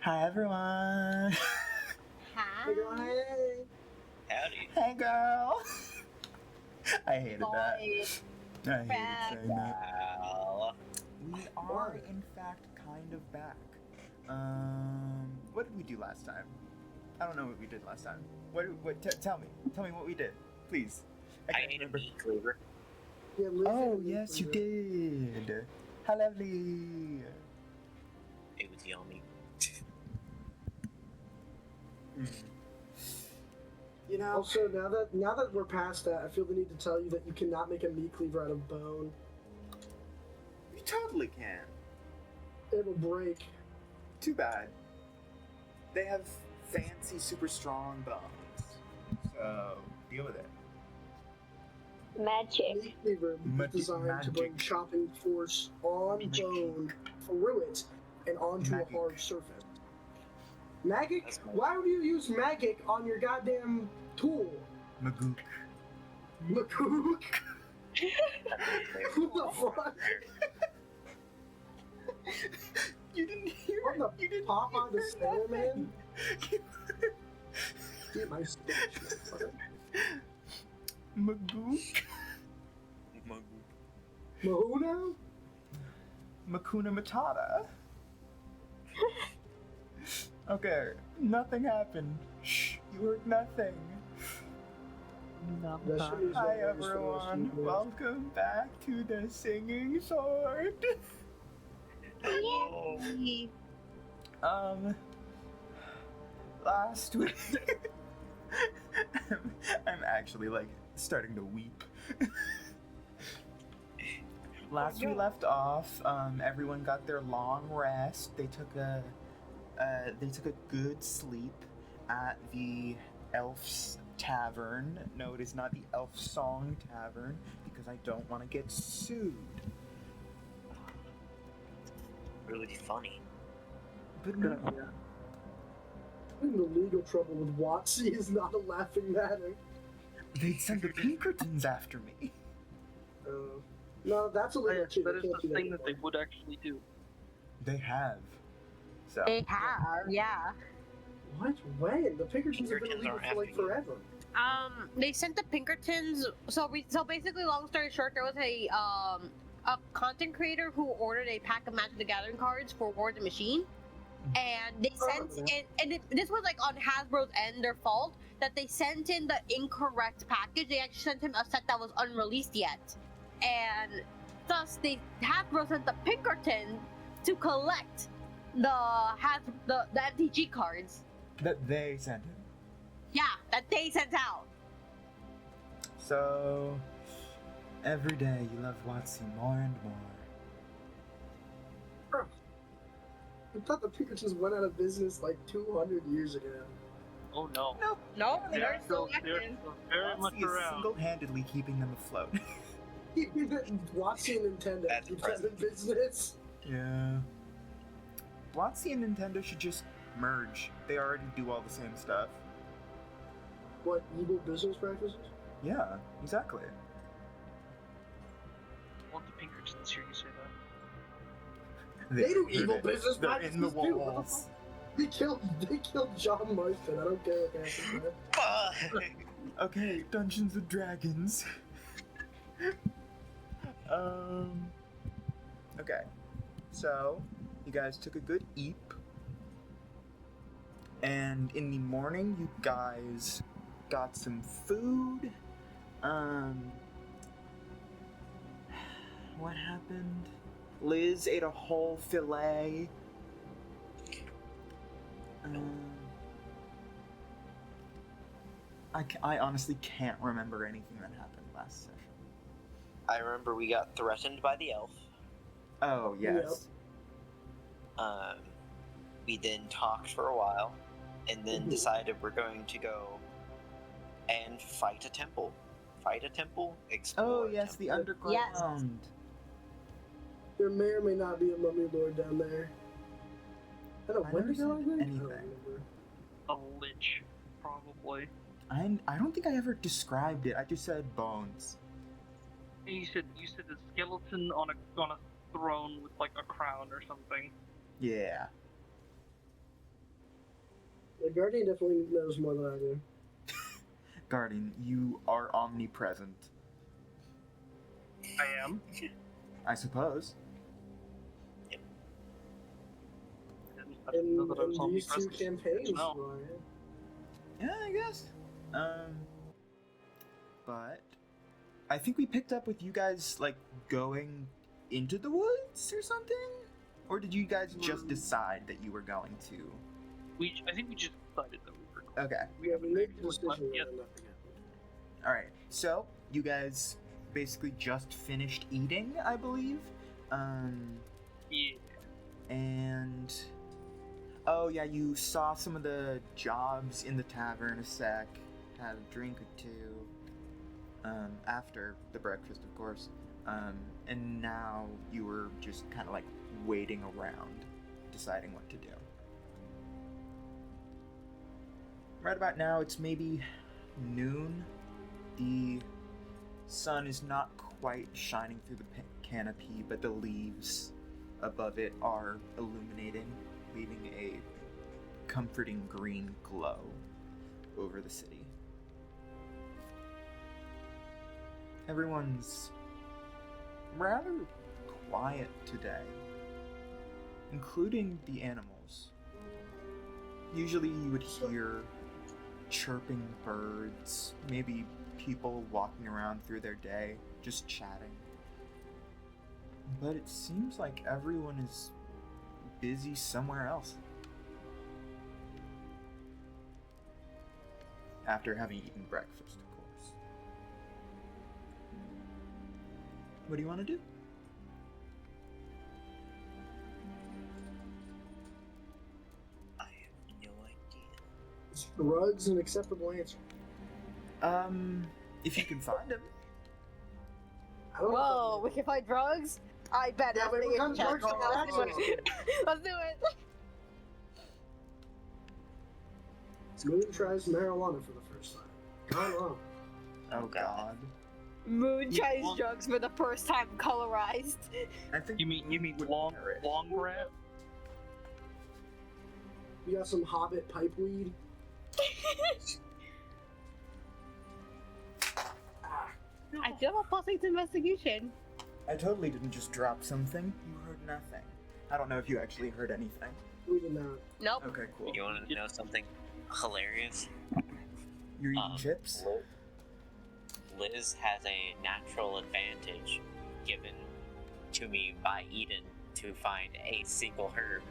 Hi everyone. Hi. Hey. Howdy. Hey girl. I hated that. Boys. I hated Back. saying that. Well, We are in fact kind of back. What did we do last time? I don't know what we did last time. Tell me what we did, please. I can't ate a remember. meat cleaver. Yeah, Liz Oh and me yes, you were- did. How lovely. It was yummy. You know, Also, now that we're past that, I feel the need to tell you that you cannot make a meat cleaver out of bone. you totally can. It will break. Too bad. They have fancy, super strong bones. So, deal with it. Magic. Meat cleaver is designed to bring Magic. chopping force on Magic. bone through it and onto Magic. a hard surface. Magic? That's magic. Why would you use magic on your goddamn tool? Magook. Makook? Who the fuck? You didn't hear What the You didn't pop on the hear stair, nothing. Get my stitch, motherfucker. Magook. Mahuna? Makuna Matata. Okay, nothing happened. Shh, you heard nothing. That shit is Hi what works for most everyone, people. welcome back to the Singing Sword. Yay. Last week, I'm actually like starting to weep. Last we left off, everyone got their long rest. They took a good sleep at the Elf's Tavern. No, it is not the Elf Song Tavern because I don't want to get sued. Really funny. But Yeah. I'm in legal trouble with Watsy is not a laughing matter. they'd send the Pinkertons after me. No, that's illegal too. That They is can't the do thing that they anymore. would actually do. They have. So They have, yeah. What? When? The Pinkertons have been Pinkertons illegal aren't for like after you. forever. They sent the Pinkertons. So basically, long story short, there was a content creator who ordered a pack of Magic the Gathering cards for War of the Machine, and they sent this was like on Hasbro's end, their fault that they sent in the incorrect package. They actually sent him a set that was unreleased yet, and thus Hasbro sent the Pinkerton to collect the MTG cards. that they sent him. Yeah, that they sent out. So every day you love Watsy more and more. I thought the Pinkertons went out of business like 200 years ago. Oh no. Nope. No, They're still very much Watsy is around. single-handedly keeping them afloat. Watsy and Nintendo That's keep them in business. Yeah. Watsy and Nintendo should just merge. They already do all the same stuff. What, evil business practices? Yeah, exactly. Want the Pinkertons hear you say that? They do heard evil it. business They're in the practices too. What the walls. fuck? They killed John Marston. I don't care what happens there. Okay, Dungeons and Dragons. Okay. So, you guys took a good eep. And in the morning, you guys got some food. What happened? Liz ate a whole fillet. I honestly can't remember anything that happened last session. I remember we got threatened by the elf. Oh, yes. We then talked for a while, and then decided we're going to go and fight a temple. Explore Oh, a yes, temple. the underground. There may or may not be a mummy lord down there. I don't know, I when never did I said think? I don't anything. remember. A lich, probably. I don't think I ever described it. I just said bones. And you said a skeleton on a throne with like a crown or something. Yeah. The Guardian definitely knows more than I do. Guardian, you are omnipresent, I am. I suppose. I didn't know that I was In these two omnipresent. campaigns, No. Ryan. Yeah, I guess. But I think we picked up with you guys like going into the woods or something, or did you guys just decide that you were going to? I think we just decided that we were going. Okay. We Yeah, haven't we made actually the decision left yet. and nothing happened. All right. So you guys basically just finished eating, I believe. Yeah. And oh yeah, you saw some of the jobs in the tavern a sec, had a drink or two. After the breakfast, of course. And now you were just kind of like waiting around, deciding what to do. Right about now, it's maybe noon. The sun is not quite shining through the canopy, but the leaves above it are illuminating, leaving a comforting green glow over the city. Everyone's rather quiet today, including the animals. Usually you would hear chirping birds, maybe people walking around through their day, just chatting. But it seems like everyone is busy somewhere else. After having eaten breakfast, of course. What do you want to do? I have no idea. Is drugs an acceptable answer? If you can find him. I don't Whoa, know. we can find drugs? I bet Yeah, that's but the what kind of check. drugs are Let's do actually? it. Let's do it. Moon tries marijuana for the first time. Gone wrong. Oh god. Moon tries Well- drugs for the first time colorized. I think You mean would long perish. grass? You got some Hobbit pipe weed? I do have a +8 investigation. I totally didn't just drop something. You heard nothing. I don't know if you actually heard anything. We did not. Nope. Okay, cool. You want to know something hilarious? You're eating chips? Liz has a natural advantage given to me by Eden to find a single herb.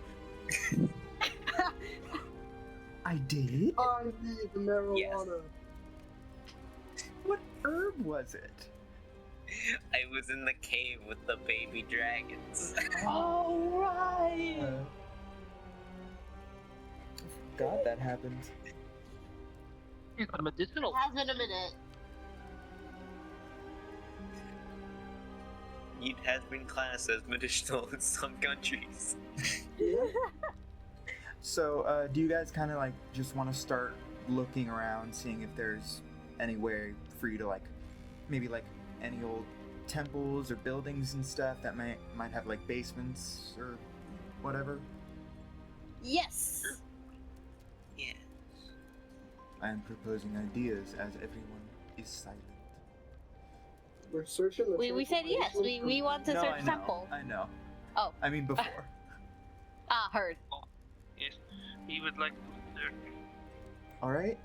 I did? I need the marijuana. What herb was it? I was in the cave with the baby dragons. Oh, right! I forgot that happened. It's a medicinal. Has been a minute. It has been classed as medicinal in some countries. Yeah. So, do you guys kind of like just want to start looking around, seeing if there's any way for you to like, maybe like any old temples or buildings and stuff that might have like basements or whatever? Yes. Yeah. I am proposing ideas as everyone is silent. We're searching the We said yes. We want to No, search I know. temple. I know. Oh. I mean before. Ah, heard. Yes, we would like to learn. All right.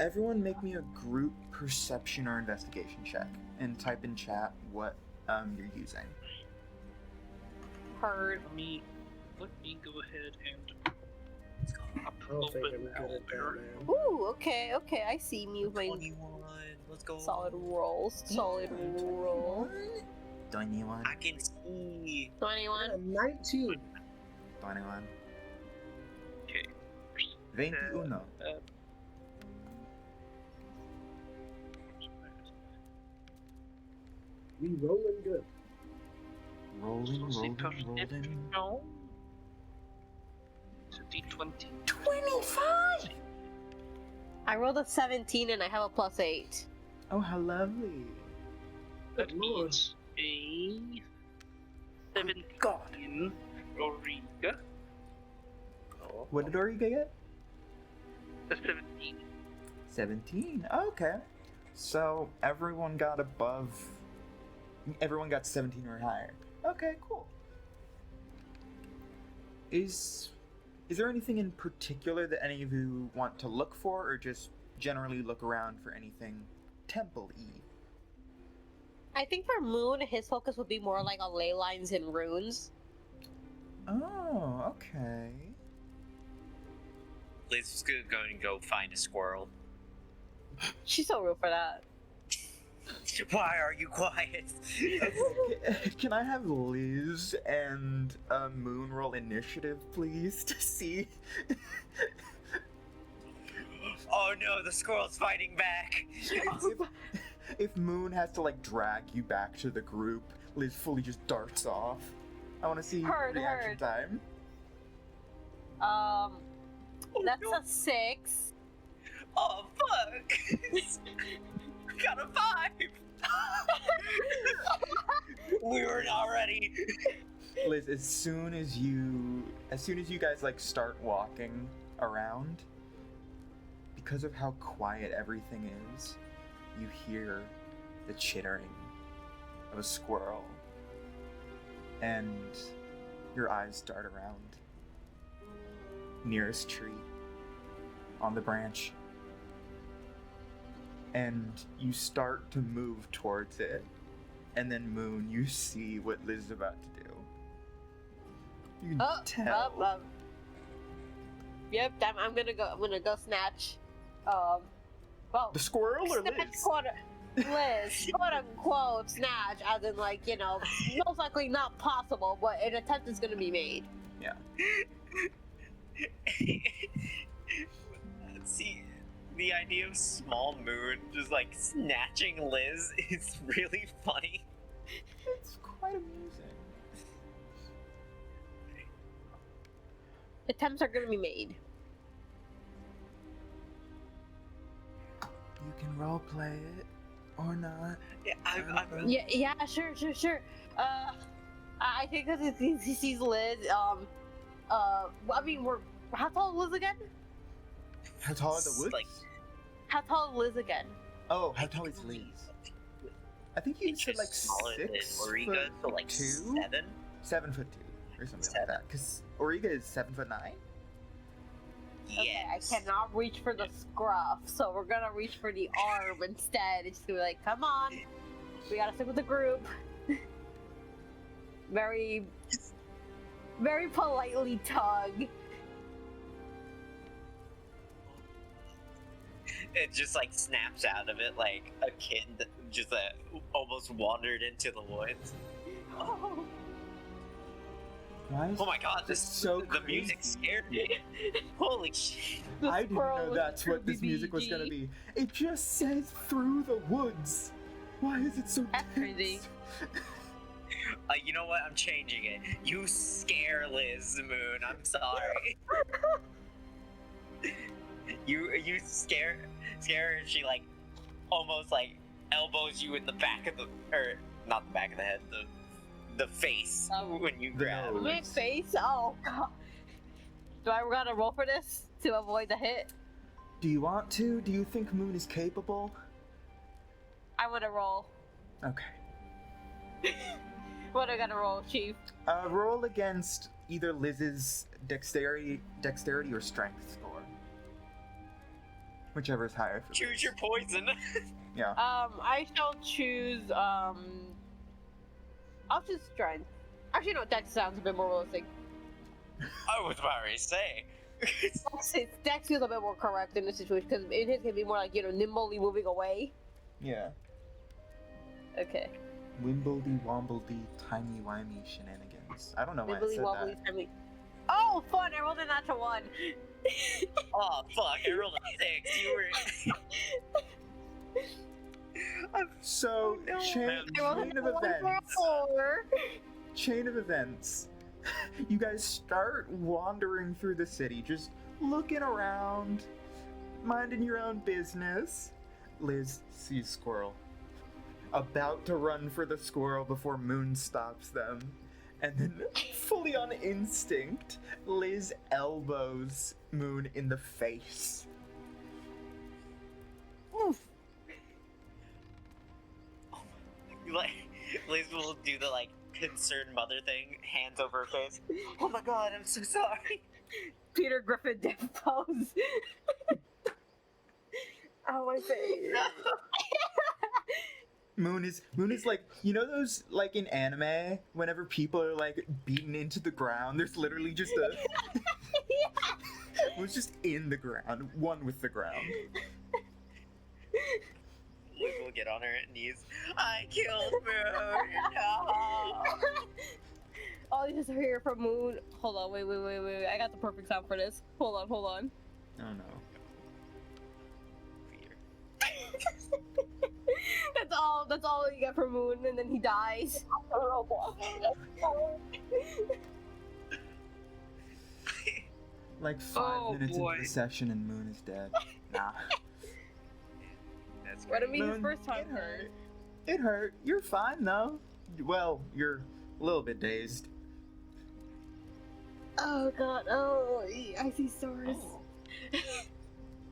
Everyone, make me a group perception or investigation check, and type in chat what you're using. Heard. Let me go ahead and I don't think I'm good at that, man. Ooh, okay. I see me with my 21. Let's go. solid rolls. Solid roll. 21. I can see. 21. 19. 21. okay. 21. We rolling good. Rolling. No. It's a D20. 25! I rolled a 17 and I have a +8. Oh, how lovely. That Good lord. means a 17 God. Origa. What did Origa get? A 17. 17. Okay. So everyone got above. Everyone got 17 or higher. Okay, cool. Is there anything in particular that any of you want to look for, or just generally look around for anything temple-y? I think for Moon, his focus would be more like on ley lines and runes. Oh, okay. Liz is gonna go and go find a squirrel. She's so rude for that. Why are you quiet? Can I have Liz and Moon roll initiative, please, to see? Oh no, the squirrel's fighting back. If Moon has to like drag you back to the group, Liz fully just darts off. I want to see Heard, reaction heard. time. That's a 6. Oh fuck! Got a 5. We were not ready. Liz, as soon as you guys like start walking around, because of how quiet everything is, you hear the chittering of a squirrel, and your eyes dart around. Nearest tree on the branch, and you start to move towards it, and then Moon, you see what Liz is about to do. You can tell. Yep, I'm gonna go snatch. Well, The squirrel or snatch Liz? Liz, quote unquote, snatch, as in like, most likely not possible, but an attempt is gonna be made. Yeah. See, the idea of Small Moon just like snatching Liz is really funny. It's quite amusing. Attempts are gonna be made. You can roleplay it or not. Yeah, I'm Yeah, sure. I think because he sees Liz, I mean, how tall is Liz again? How tall are the woods? Like- How tall is Liz again? Oh, how tall is Liz? I think you it's said just like smaller than 6 Origa, foot so like 2? 7. 7 foot 2 or something like 7. that. Because Origa is 7 foot 9. Okay, I Yes. cannot reach for the scruff, so we're gonna reach for the arm instead. It's just gonna be like, come on, we gotta stick with the group. Very, very politely tug. It just like snaps out of it like a kid that just almost wandered into the woods. Oh, Why is Oh my god, That's this so the music crazy. scared me. Holy shit. the I didn't squirrel know was that's what this Kirby music was BG. gonna be. It just says through the woods. Why is it so That's tense? crazy. You know what? I'm changing it. You scare Liz Moon. I'm sorry. you scare her and she like almost like elbows you in the back of the or not the back of the head, the face when you The grab. nose. My face? Oh god. Do I gotta roll for this to avoid the hit? Do you want to? Do you think Moon is capable? I wanna roll. Okay. What I gotta roll, Chief? Roll against either Liz's dexterity or strength score. Whichever is higher for Choose Liz. your poison. Yeah. I shall choose, I'll choose strength. Actually, no, Dex sounds a bit more realistic. I was about to say. Dex feels a bit more correct in this situation, because in his can be more like, nimbly moving away. Yeah. Okay. Wimbledy wombledy timey wimey shenanigans. I don't know why I Nimbly said wobbly that. timely. Oh, fun! I rolled a natural 1. Oh fuck! I rolled a 6. You were. So, no. chain I rolled a of natural 1 for a events. 4. Chain of events. You guys start wandering through the city, just looking around, minding your own business. Liz sees squirrel. About to run for the squirrel before Moon stops them. And then, fully on instinct, Liz elbows Moon in the face. Oof. Like, Liz will do the like concerned mother thing, hands over her face. Oh my god, I'm so sorry. Peter Griffin death pose. Oh my face. Moon is like, you know those, like in anime, whenever people are like beaten into the ground, there's literally just a Moon's just in the ground, one with the ground. Liz will get on her knees. I killed Moon. No. All you just hear from Moon. Hold on, wait. I got the perfect sound for this. Hold on. Oh no. Fear. That's all you get from Moon, and then he dies. Like 5 minutes boy. into the session and Moon is dead. Nah. That's What great. I mean, his Moon, first time it hurt. It hurt. You're fine though. Well, you're a little bit dazed. Oh god, oh, I see stars.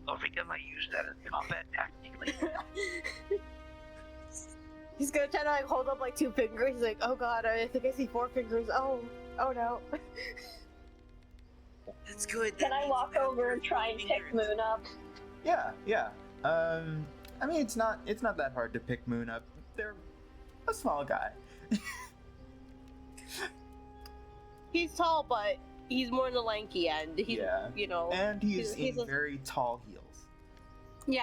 Oh, Rika might use that as combat tactic later. He's gonna try to like hold up like 2 fingers. He's like, oh god, I think I see 4 fingers. Oh no. That's good. Can I walk over and try and pick Moon up? Yeah. I mean, it's not that hard to pick Moon up. They're a small guy. He's tall, but he's more on the lanky end. He's, Yeah. you know. And he's He's in a- very tall heels. Yeah.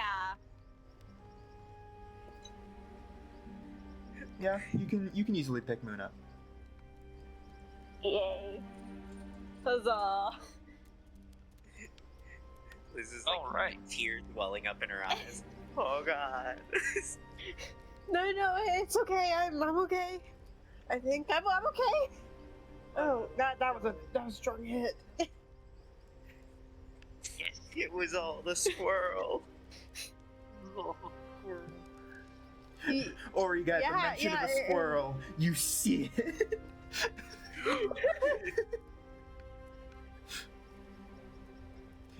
Yeah, you can easily pick Moon up. Yay. Huzzah. Liz is like Alright. tears welling up in her eyes. Oh god. No, it's okay. I'm okay. I think I'm okay. Oh, that was a strong hit. Yes. It was all the squirrel. Oh, He- Or you got the Yeah, mention of yeah, a squirrel, you see it.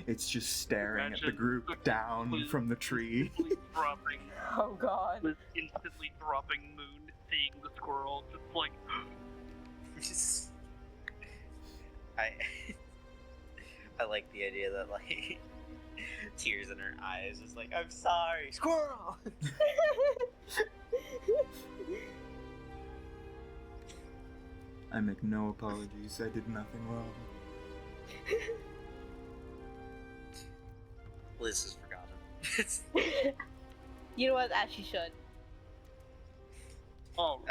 It's just staring at the Imagine group down Liz from the tree. instantly dropping, Oh god. Liz instantly dropping Moon, seeing the squirrel, just like, I like the idea that like tears in her eyes, just like I'm sorry, squirrel. I make no apologies. I did nothing wrong. Liz has forgotten. You know what? As she should. alright.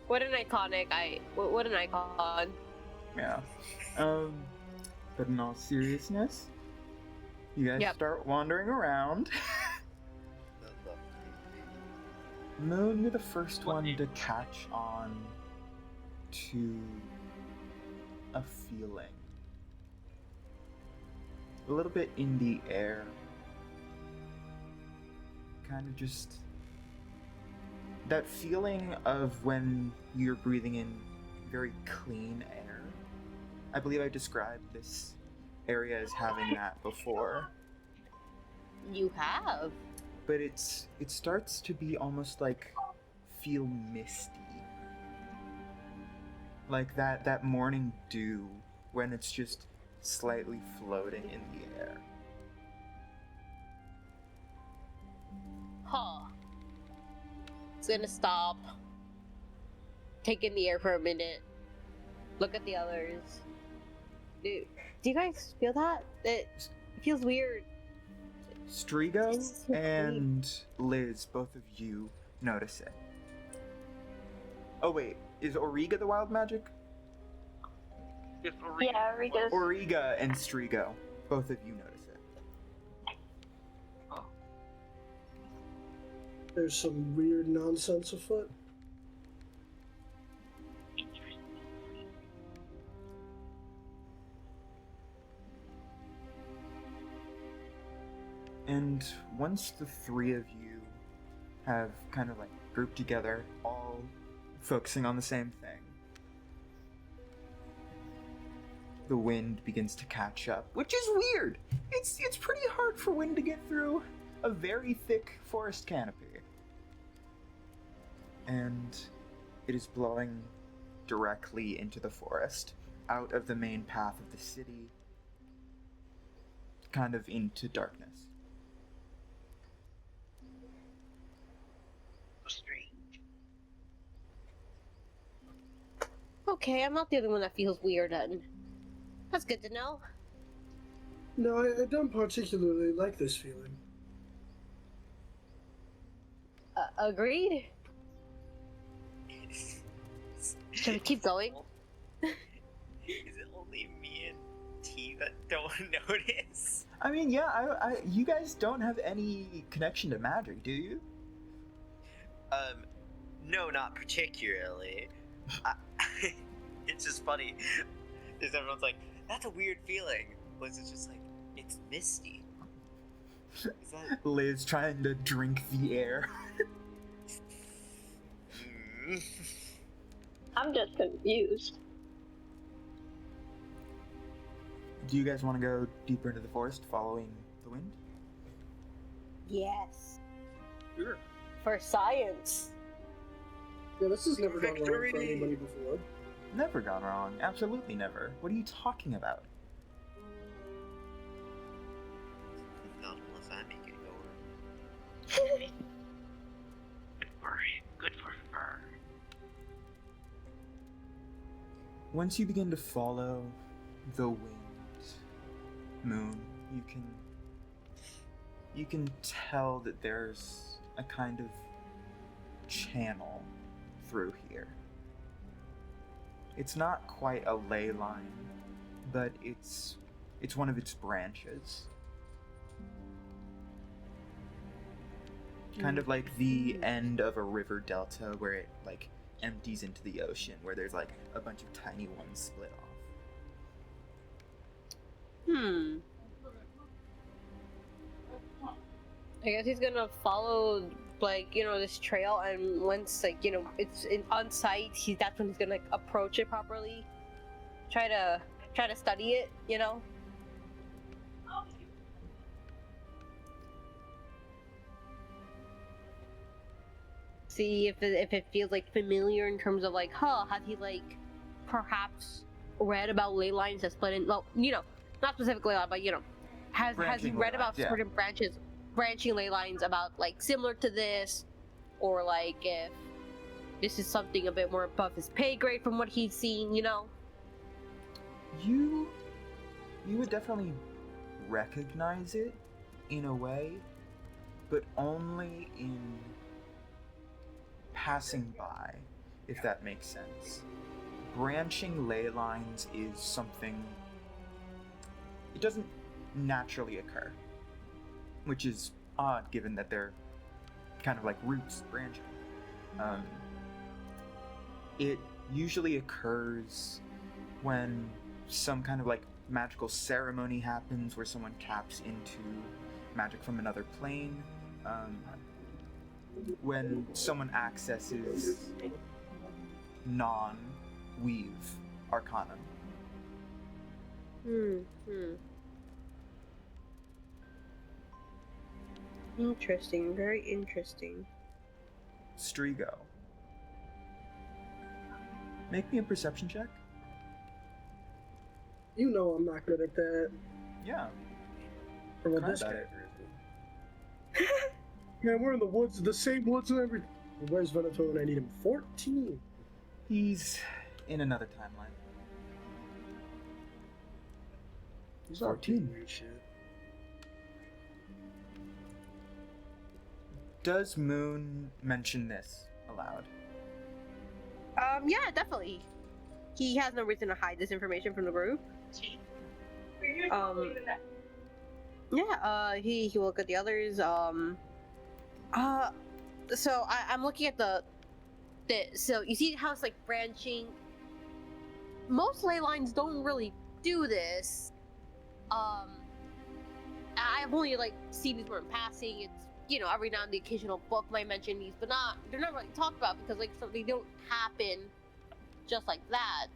What an iconic what an icon. Yeah. But in all seriousness, you guys Yep. start wandering around. Moon, you're the first What one do you- to catch on to a feeling. A little bit in the air. Kind of just that feeling of when you're breathing in very clean air. I believe I described this area as having that before. You have. But it starts to be almost like feel misty. Like that morning dew when it's just slightly floating in the air. Huh. It's gonna stop. Take in the air for a minute. Look at the others. Do you guys feel that? It feels weird. Strigo It's so and Liz, both of you notice it. Oh wait, is Auriga the wild magic? If Auriga- Yeah, Rika's. Auriga and Strigo, both of you notice it. There's some weird nonsense afoot. And once the three of you have kind of like grouped together, all focusing on the same thing, the wind begins to catch up, which is weird. It's pretty hard for wind to get through a very thick forest canopy. And it is blowing directly into the forest, out of the main path of the city, kind of into darkness. Strange. Okay, I'm not the only one that feels weird then. That's good to know. No, I don't particularly like this feeling. Agreed? Should we keep going? Is it only me and T that don't notice? I mean, yeah, you guys don't have any connection to magic, do you? No, not particularly. It's just funny. Because everyone's like, that's a weird feeling. Was it just like, it's misty? Is that... Liz trying to drink the air. I'm just confused. Do you guys want to go deeper into the forest following the wind? Yes. Sure. For science. Yeah, this has never gone wrong for Victory! anybody before. Never gone wrong. Absolutely never. What are you talking about? Not unless I make it go wrong. Good for fur. Once you begin to follow the wind, Moon, you can tell that there's a kind of channel through here. It's not quite a ley line, but it's one of its branches. Kind of like the end of a river delta where it like empties into the ocean, where there's like a bunch of tiny ones split off. I guess he's gonna follow, like, you know, this trail, and once, like, you know, it's on site, that's when he's gonna, like, approach it properly. Try to study it, you know? See if it feels, like, familiar in terms of, like, has he, like, perhaps read about ley lines that split in, well, you know, not specifically, but, you know, has he Branching read ley about lines, yeah. certain branching ley lines about, like, similar to this, or, like, if this is something a bit more above his pay grade from what he's seen, you know? You would definitely recognize it in a way, but only in passing by, if that makes sense. Branching ley lines is something, it doesn't naturally occur, which is odd given that they're kind of like roots branching. It usually occurs when some kind of like magical ceremony happens where someone taps into magic from another plane. When someone accesses non-weave arcana. Interesting, very interesting. Strigo. Make me a perception check. You know I'm not good at that. Yeah. Or what Try this that. character is. Man, we're in the woods, the same woods and everything. Where's Veneto when I need him? 14. He's in another timeline. He's not 14. doing weird shit. Does Moon mention this aloud? Yeah, definitely. He has no reason to hide this information from the group. Yeah, he will look at the others, so I'm looking at so you see how it's like branching. Most ley lines don't really do this. I've only like seen these more in passing. It's, you know, every now and the occasional book might mention these, but they're not really talked about because like they don't happen just like that.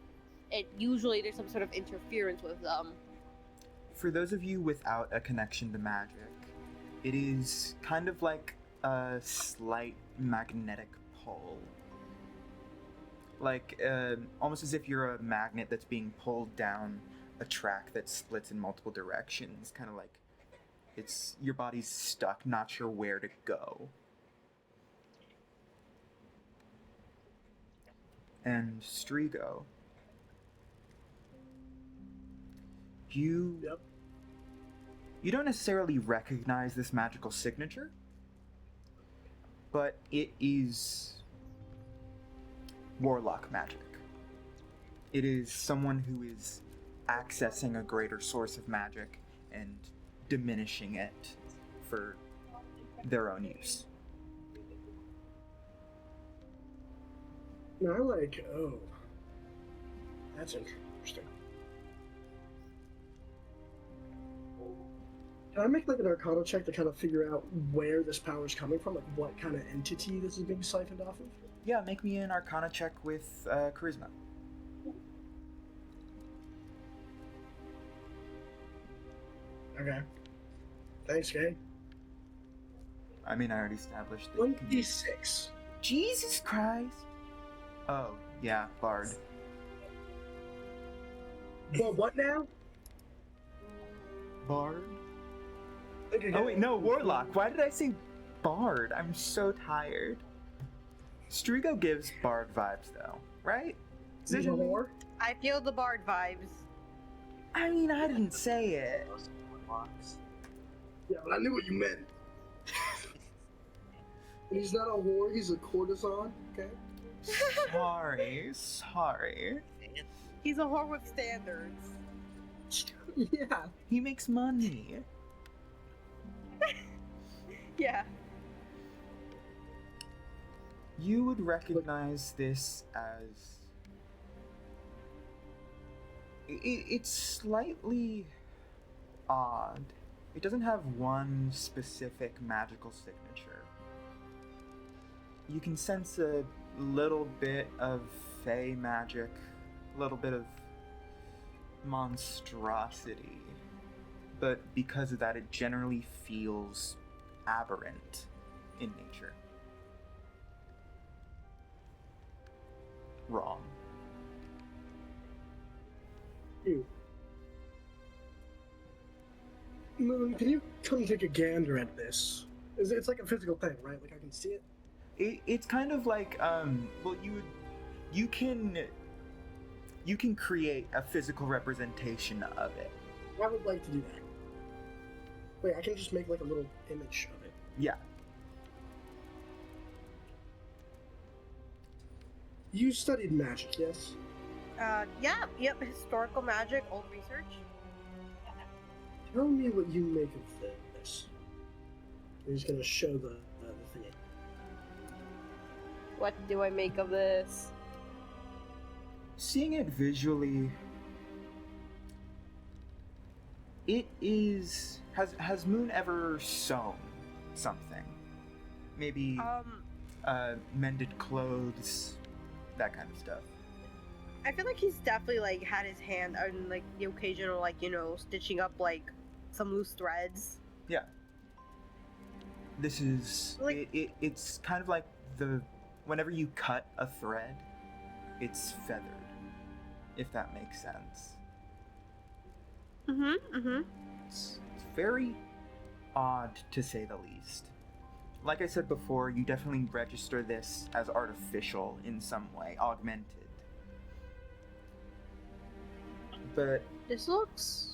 It usually there's some sort of interference with them. For those of you without a connection to magic, It is kind of like a slight magnetic pull. Like, almost as if you're a magnet that's being pulled down a track that splits in multiple directions. Kind of like your body's stuck, not sure where to go. And Strigo, you don't necessarily recognize this magical signature, but it is warlock magic. It is someone who is accessing a greater source of magic and diminishing it for their own use. And I'm like, oh, that's interesting. Can I make like an Arcana check to kind of figure out where this power is coming from, like what kind of entity this is being siphoned off of? Yeah, make me an Arcana check with Charisma. Okay. Thanks, gang. I mean, I already established that. 26. Jesus Christ! Oh, yeah, Bard. Well, what now? Bard? Okay, Oh wait, no, Warlock. Why did I say Bard? I'm so tired. Strigo gives Bard vibes though, right? Is there more? I feel the bard vibes. I mean, I didn't say it. Most warlocks. Yeah, but I knew what you meant. And he's not a whore, he's a courtesan, okay? Sorry. He's a whore with standards. Yeah. He makes money. Yeah. You would recognize this as... It's slightly odd. It doesn't have one specific magical signature. You can sense a little bit of fey magic, a little bit of monstrosity, but because of that, it generally feels aberrant in nature. Wrong. You. Moon, can you come take a gander at this? It's like a physical thing, right? Like I can see it? It's kind of like well, you can create a physical representation of it. I would like to do that. Wait, I can just make like a little image of it. Yeah. You studied magic, yes? Yep, historical magic, old research. Tell me what you make of this. He's gonna show the thing. What do I make of this? Seeing it visually, it is... Has Moon ever sewn something? Maybe mended clothes, that kind of stuff. I feel like he's definitely like had his hand on like the occasional like, you know, stitching up like some loose threads. Yeah. This is... Like- it's kind of like whenever you cut a thread, it's feathered, if that makes sense. It's very odd, to say the least. Like I said before, you definitely register this as artificial in some way, augmented. But This looks...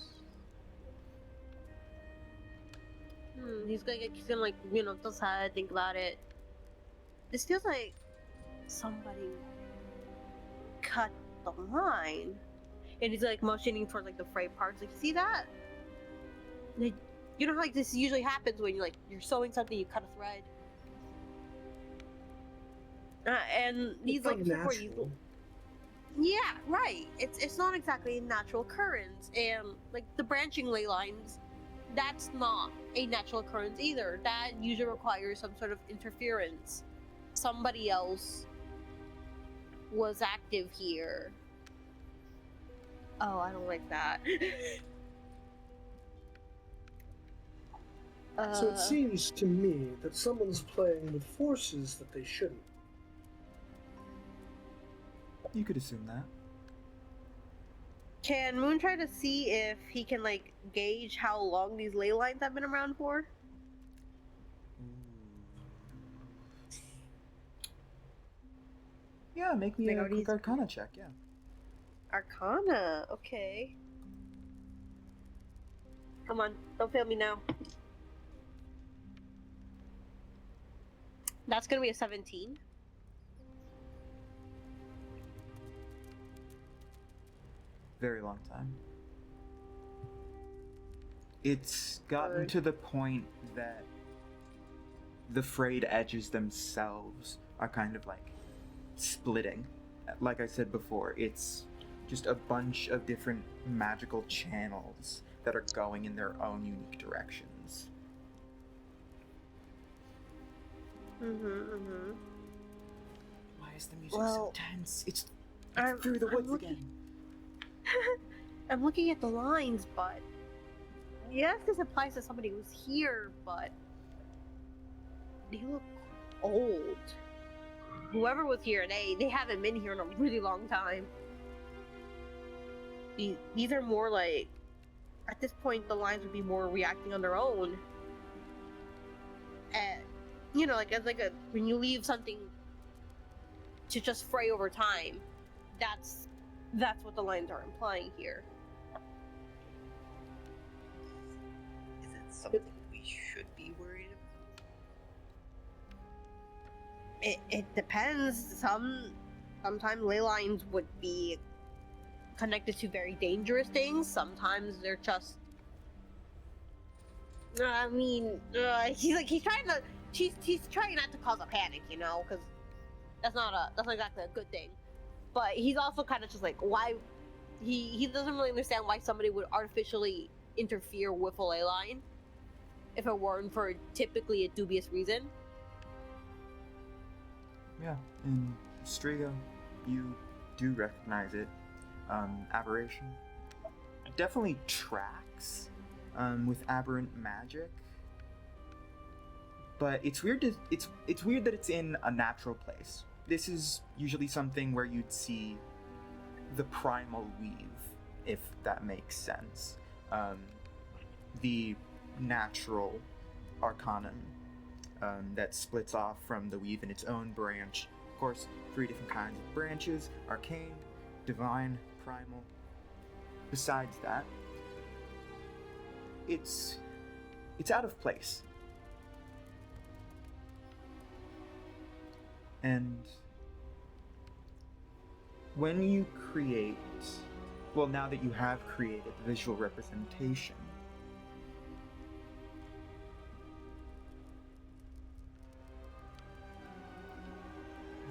he's gonna like, you know, just think about it. This feels like somebody cut the line. And he's like motioning towards like the frayed parts. Like, you see that? Like, you know how like this usually happens when you're sewing something, you cut a thread. And these like super natural. yeah, right. It's not exactly a natural occurrence, and like the branching ley lines, that's not a natural occurrence either. That usually requires some sort of interference. Somebody else was active here. Oh, I don't like that. So it seems to me that someone's playing with forces that they shouldn't. You could assume that. Can Moon try to see if he can like gauge how long these ley lines have been around for? Yeah, make me Like, a are quick these- Arcana check. Yeah. Arcana, okay. Come on, don't fail me now. That's gonna be a 17. Very long time. It's gotten Word. to the point that the frayed edges themselves are kind of like splitting. Like I said before, it's just a bunch of different magical channels that are going in their own unique directions. Mm-hmm. Why is the music Well, so tense? It's I'm- through the I'm woods looking- again. I'm looking at the lines, but yes, this applies to somebody who's here, but they look old. Whoever was here, they haven't been here in a really long time. These are more like, at this point, the lines would be more reacting on their own. And you know, like as like a when you leave something to just fray over time, that's what the lines are implying here. Is it something we should be worried about? It depends. Sometimes ley lines would be connected to very dangerous things. Sometimes they're just. I mean, he's trying to. He's trying not to cause a panic, you know, because that's not exactly a good thing. But he's also kind of just like, why? He doesn't really understand why somebody would artificially interfere with a ley line if it weren't for typically a dubious reason. Yeah, in Striga, you do recognize it. Aberration definitely tracks with aberrant magic, but it's weird. It's weird that it's in a natural place. This is usually something where you'd see the primal weave, if that makes sense. The natural arcanum that splits off from the weave in its own branch. Of course, 3 different kinds of branches: arcane, divine, primal. Besides that, it's out of place. And when you create, well, now that you have created the visual representation,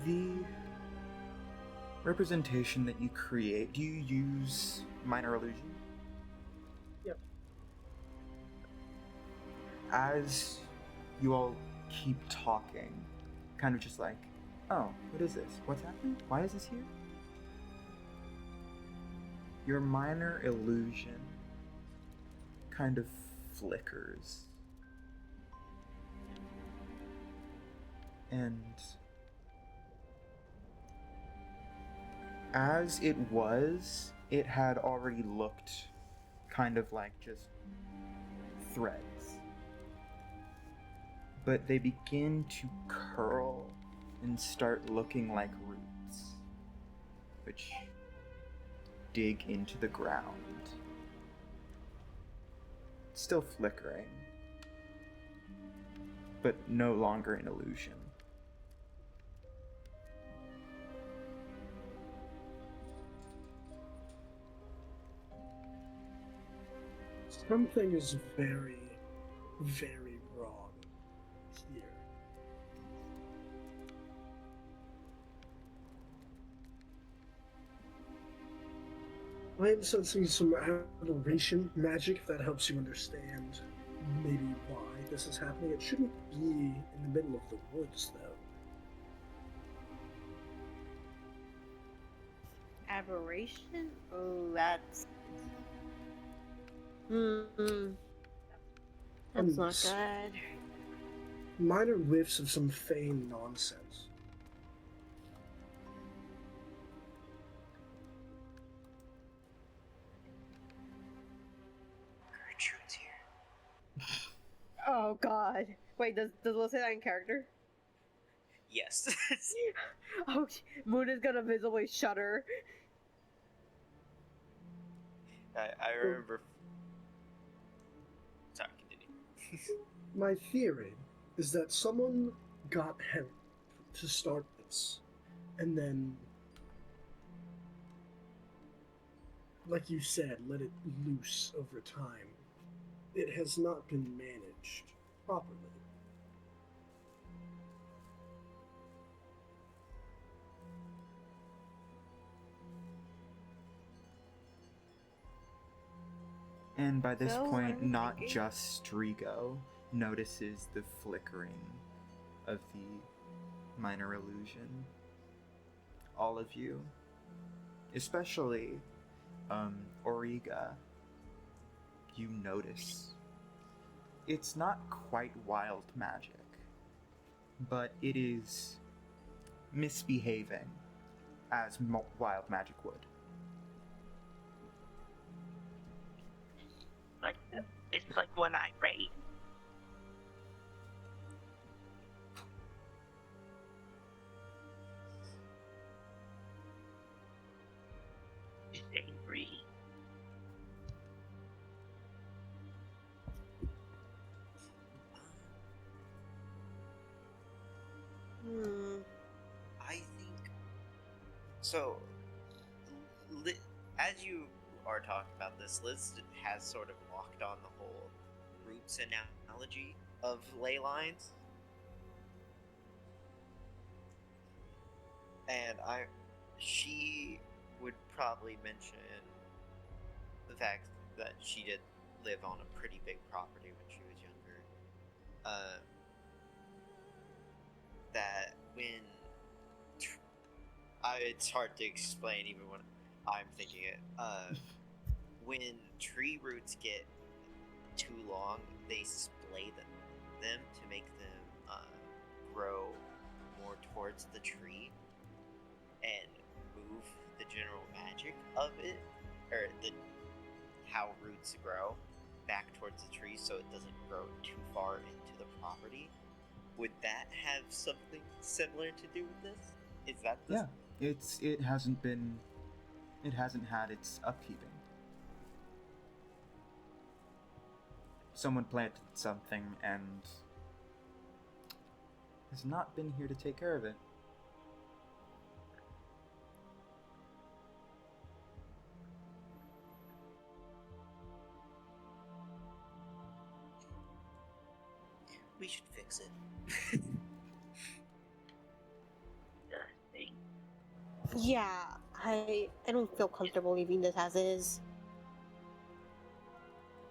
the representation that you create, do you use minor illusion? Yep. As you all keep talking, kind of just like, oh, what is this? What's happening? Why is this here? Your minor illusion kind of flickers. And as it was, it had already looked kind of like just threads. But they begin to curl and start looking like roots, which dig into the ground. Still flickering, but no longer an illusion. Something is very, very wrong here. I am sensing some aberration magic, if that helps you understand maybe why this is happening. It shouldn't be in the middle of the woods, though. Aberration? Oh, that's. Hmm. That's not s- good. minor whiffs of some feigned nonsense. Gertrude's here. Oh god. Wait, does Will say that in character? Yes. Oh, Moon is gonna visibly shudder. I remember. Sorry, continue. My theory is that someone got help to start this, and then, like you said, let it loose over time. It has not been managed properly. And by this So, what point, are we not thinking? just Strigo notices the flickering of the minor illusion. All of you, especially Origa, you notice it's not quite wild magic, but it is misbehaving as wild magic would. Like, it's like when I raid. Just angry. I think so. As you are talking about this, Liz has sort of locked on the whole roots analogy of ley lines, and she would probably mention the fact that she did live on a pretty big property when she was younger. That when it's hard to explain even when I'm thinking it. When tree roots get too long, they splay them to make them grow more towards the tree and move the general magic of it, or how roots grow back towards the tree, so it doesn't grow too far into the property. Would that have something similar to do with this? Is that the Yeah, it hasn't had its upkeeping. Someone planted something and has not been here to take care of it. We should fix it. Thing. Yeah, I don't feel comfortable leaving this as is.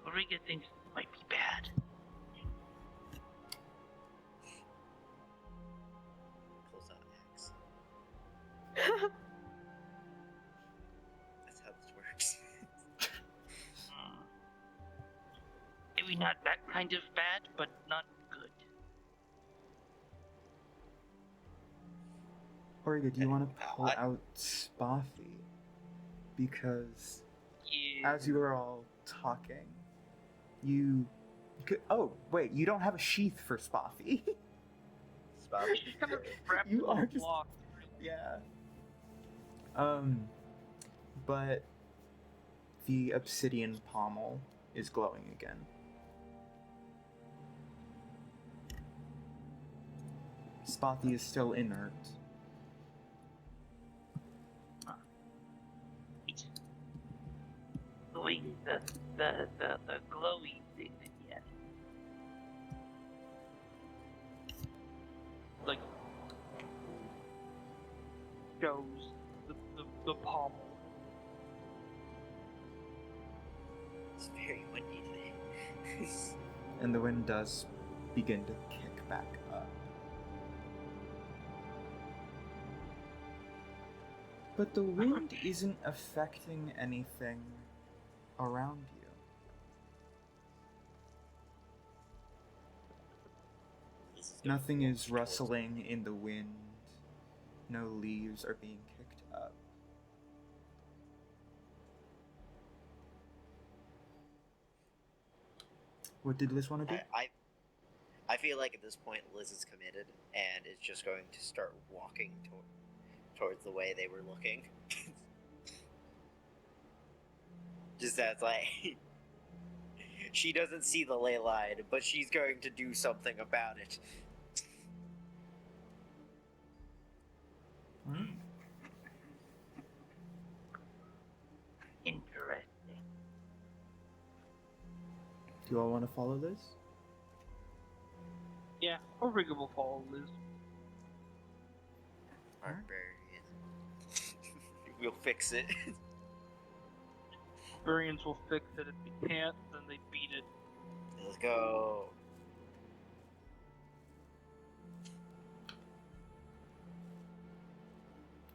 Origa thinks it might be bad. Pulls out an axe. That's how this works. Maybe not that kind of bad, but not good. Origa, do you want to pull I- out Spothy? Because Yeah. as you were all talking, you could. Oh, wait, you don't have a sheath for Spothy. Spotty. She's kind of wrapped You in a are just- block. Yeah. But the obsidian pommel is glowing again. Spothy is still inert. It's doing the glowy thing again. Like shows the pommel. It's very windy today. And the wind does begin to kick back up. But the wind isn't affecting anything around you. Nothing is rustling in the wind. No leaves are being kicked up. What did Liz want to do? I feel like at this point Liz is committed and is just going to start walking towards the way they were looking. Just as like she doesn't see the ley line, but she's going to do something about it. Alright. Interesting. Do you all want to follow Liz? Yeah, Ulrika will follow Liz. Barbarian. We'll fix it. Barbarians will fix it. If they can't, then they beat it. Let's go.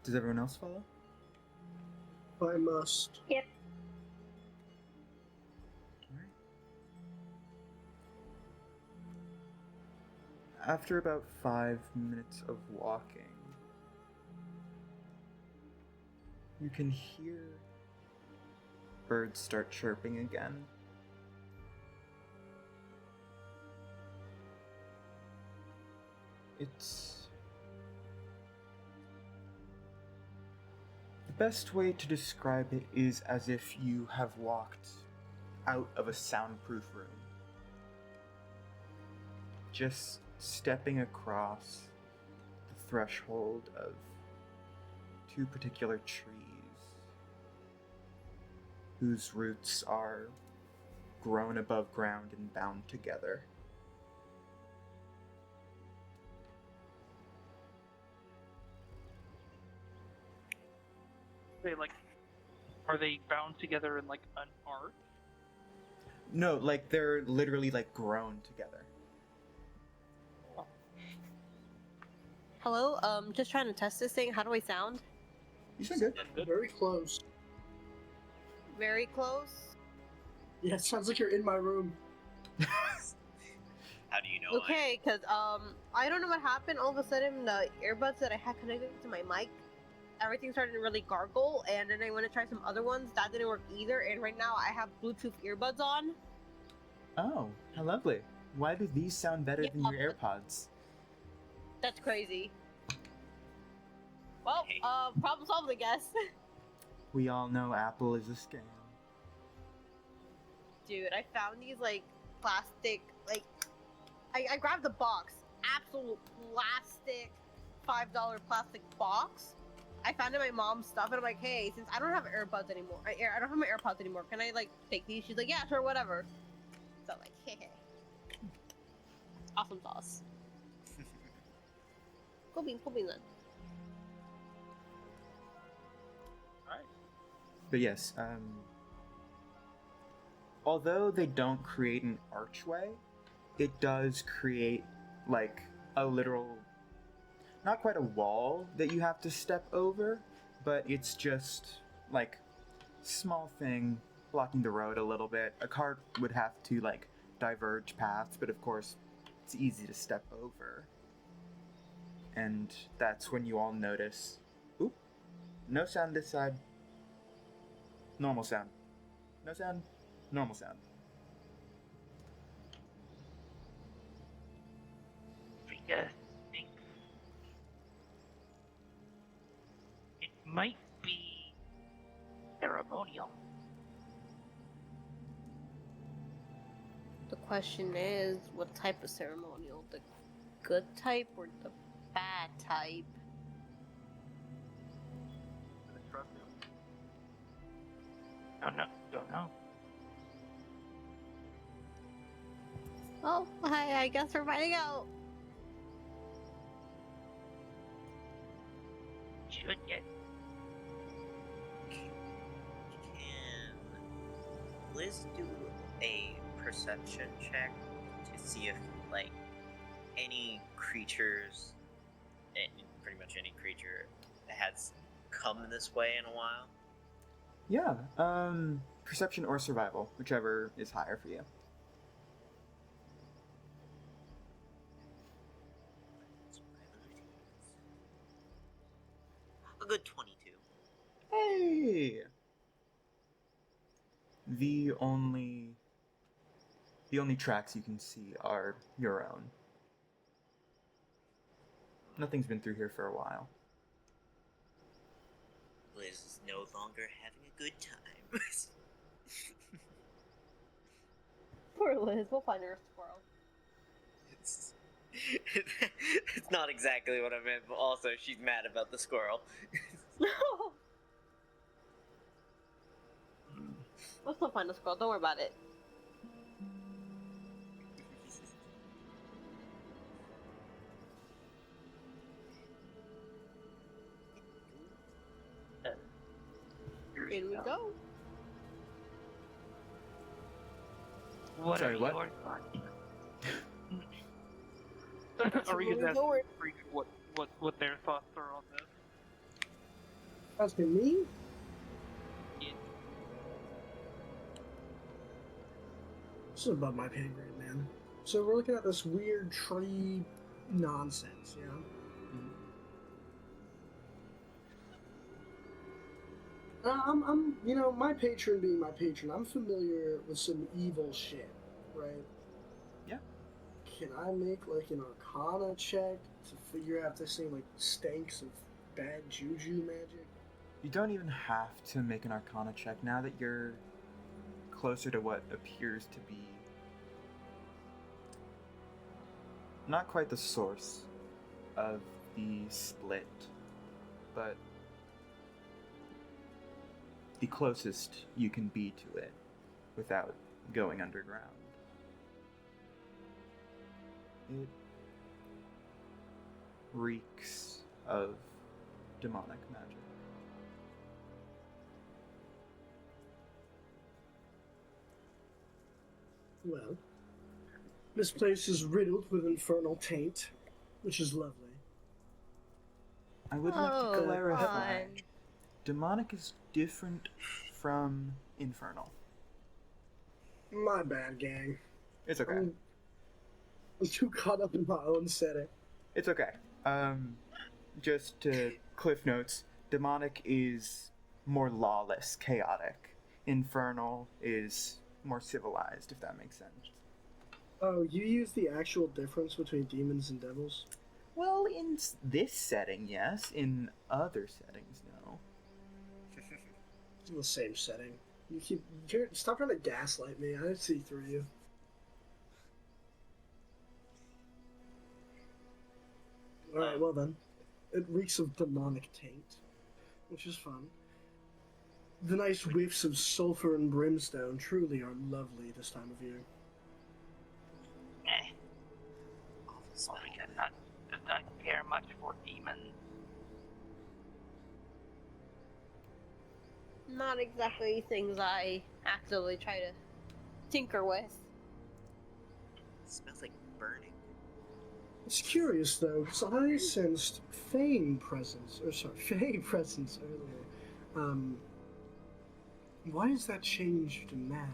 Does everyone else follow? I must. Yep. After about 5 minutes of walking, you can hear birds start chirping again. It's... The best way to describe it is as if you have walked out of a soundproof room. Just stepping across the threshold of 2 particular trees whose roots are grown above ground and bound together. Are they bound together in like an arc? No, like they're literally like grown together. Hello, just trying to test this thing. How do I sound? You sound good. Good. Very close. Very close. Yeah, it sounds like you're in my room. How do you know? Okay, cause I don't know what happened. All of a sudden, the earbuds that I had connected to my mic, everything started to really gargle, and then I went to try some other ones. That didn't work either. And right now, I have Bluetooth earbuds on. Oh, how lovely. Why do these sound better than your Yeah. AirPods? That's crazy. Well, Hey. problem solved, I guess. We all know Apple is a scam. Dude, I found these like plastic, like I grabbed the box, absolute plastic, $5 plastic box. I found it in my mom's stuff, and I'm like, hey, since I don't have earbuds anymore, I don't have my AirPods anymore. Can I like take these? She's like, yeah, sure, whatever. So I'm like, hey, awesome sauce. Cool beans then. Alright. But yes, although they don't create an archway, it does create like a literal, not quite a wall that you have to step over, but it's just like small thing blocking the road a little bit. A cart would have to like diverge paths, but of course it's easy to step over. And that's when you all notice, oop, no sound this side. Normal sound. No sound. Normal sound. Rika thinks it might be ceremonial. The question is, what type of ceremonial? The good type or the bad type? Don't know. Oh, I guess we're finding out. Should get. Can Liz do a perception check to see if, like, any creatures, pretty much any creature, has come this way in a while? Yeah. Perception or survival, whichever is higher for you. good 22. Hey! The only tracks you can see are your own. Nothing's been through here for a while. Liz is no longer having a good time. Poor Liz, we'll find her a squirrel. it's, it's not exactly what I meant, but also she's mad about the squirrel. We'll still find a squirrel, don't worry about it. In we go. What Sorry, are what? your thoughts? Are you Don't worry. what their thoughts are on this? Asking me? Yeah. This is above my pay grade, man. So we're looking at this weird tree nonsense, you know? My patron being my patron, I'm familiar with some evil shit, right? Yeah. Can I make, like, an Arcana check to figure out this thing, like, stinks of bad juju magic? You don't even have to make an Arcana check now that you're closer to what appears to be not quite the source of the split, but the closest you can be to it without going underground. It reeks of demonic magic. Well, this place is riddled with infernal taint, which is lovely. I would like to Oh, clarify. fun. Demonic is different from infernal. My bad, gang. It's okay. I'm too caught up in my own setting. It's okay. Just to cliff notes, demonic is more lawless, chaotic. Infernal is more civilized, if that makes sense. Oh, you use the actual difference between demons and devils? Well, in this setting, yes. In other settings, no. It's in the same setting. Stop trying to gaslight me. I see through you. Alright, well then. It reeks of demonic taint, which is fun. The nice whiffs of sulfur and brimstone truly are lovely this time of year. Ulrika does not care much for demons. Not exactly things I actively try to tinker with. It smells like burning. It's curious though, because I sensed Fey presence earlier. Why is that changed now?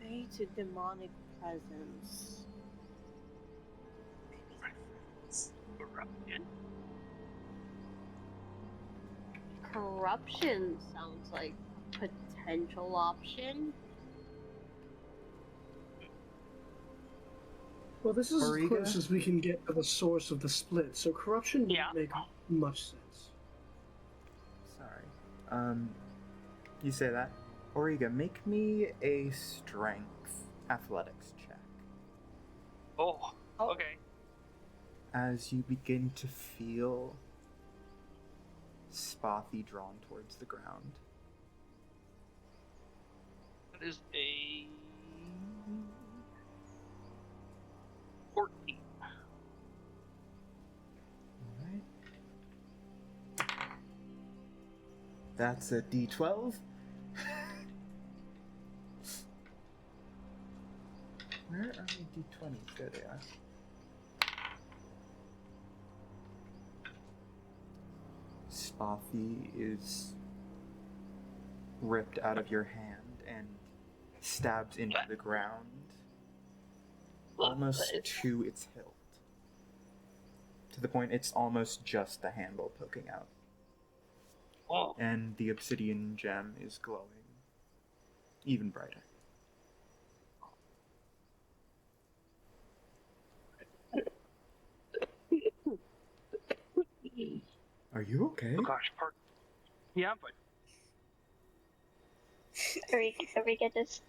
Fey to demonic presence. Maybe they're friends. Corruption. Corruption sounds like potential option. Well, this is Auriga? as close as we can get to the source of the split, so corruption Yeah. wouldn't make much sense. Sorry. You say that? Auriga, make me a strength athletics check. Oh, Oh. okay. As you begin to feel Spothy drawn towards the ground. That is a 14. Alright. That's a D12. Where are my D20s? There they are. Spothy is ripped out of your hand and stabs into the ground, almost to its hilt. to the point it's almost just the handle poking out. Oh, And the obsidian gem is glowing even brighter. Are you okay? oh gosh, pardon. Yeah, but Arika, does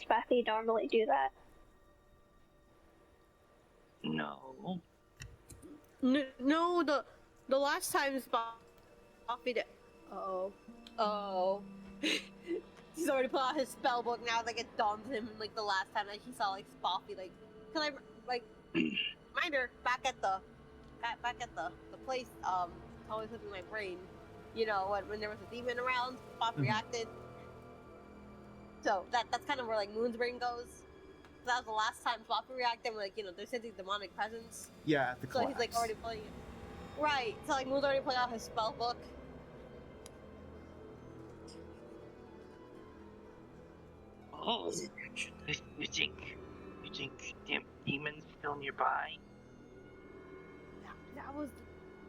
Buffy normally do that? no. No, the last time Buffy did. Oh. He's already put out his spell book now. Like it dawned him like the last time that he saw like Buffy. Like, can I like reminder back at the place? Always slipping my brain. You know when there was a demon around, Buffy reacted. So that's kind of where like Moon's brain goes. That was the last time Buffy reacted. Like they're sending demonic presence. Yeah, at the So collapse. he's like already playing it. Right. So like Moon's already playing out his spell book. Oh, you think demons still nearby? That was.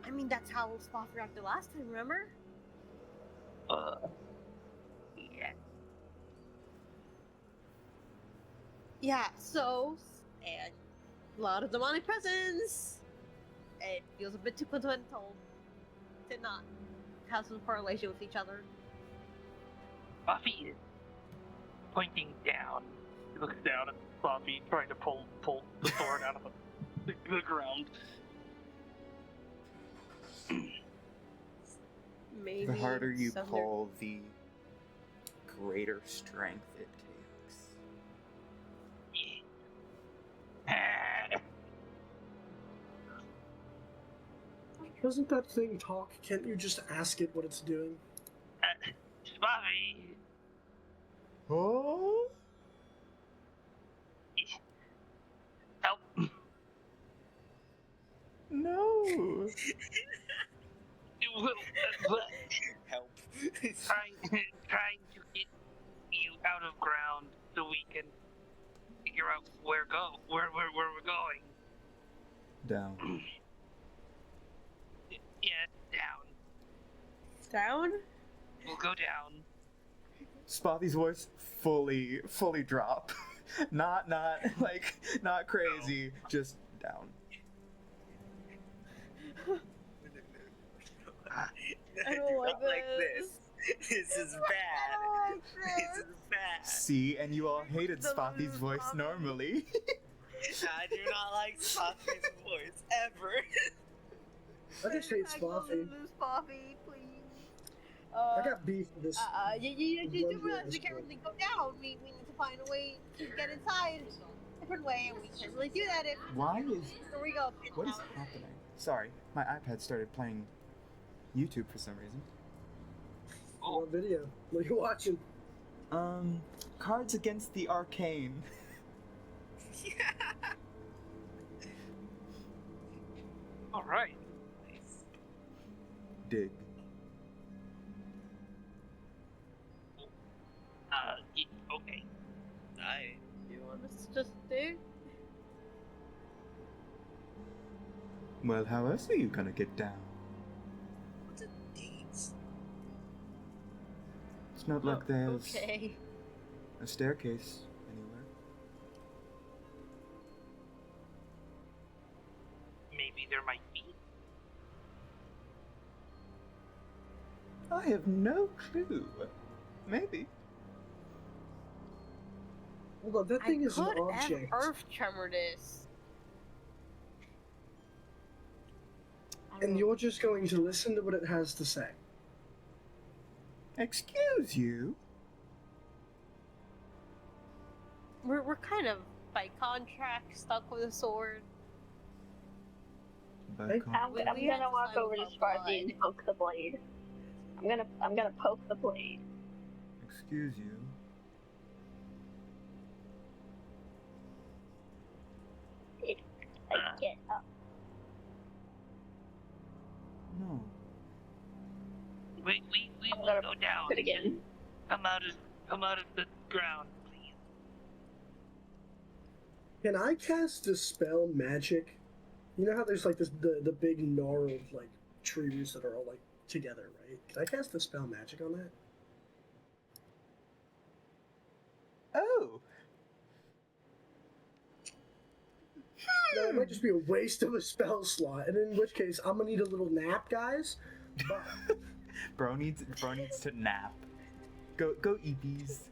I mean, that's how Spoff reacted last time. Remember? Yeah. Yeah. So and a lot of demonic presence. It feels a bit too coincidental to not have some correlation with each other. Buffy is pointing down. He looks down at Buffy, trying to pull the sword out of the ground. Maybe The harder you some- pull, the greater strength it takes. Yeah. Doesn't that thing talk? Can't you just ask it what it's doing? Buffy, Oh? help! No! Help. trying to get you out of ground so we can figure out where we're going. Down. Yeah, down. Down? We'll go down. Spothy's voice fully drop. not crazy, just down. I don't like Not like this. This is I bad. don't like This this. is bad. See, and you all hated The Spothy's voice Spothy. normally. I do not like Spotty's voice ever. I just hate Spoffy. Spoffy, please. I got beef with this. You do Bloody realize we ass can't boy. really go down. We need to find a way to get inside a different way, and we can't really do that if Why is here we go. what is happening? Sorry, my iPad started playing YouTube for some reason. What video? What are you watching? Cards Against the Arcane. All right. Dig. Okay. You want us to just do? Well, how else are you gonna get down? What's a date? It's not like there's Okay. a staircase anywhere. Maybe there might be. I have no clue. Maybe. Hold on, that I thing is an could object. earth tremor this. I don't And know. you're just going to listen to what it has to say. Excuse you? We're kind of by contract stuck with a sword. Hey, I'm We gonna have to walk sign over to our Sparky and blood. poke the blade. I'm gonna poke the blade. Excuse you? Like, get up. No. We I'm will gonna go down. Poke it again. Come out of the ground, please. Can I cast Dispel Magic You know how there's like the big gnarled like tree roots that are all like together, right? Can I cast Dispel Magic on that? Oh. No, it might just be a waste of a spell slot, and in which case I'm gonna need a little nap, guys. But Bro needs to nap. Go eat these.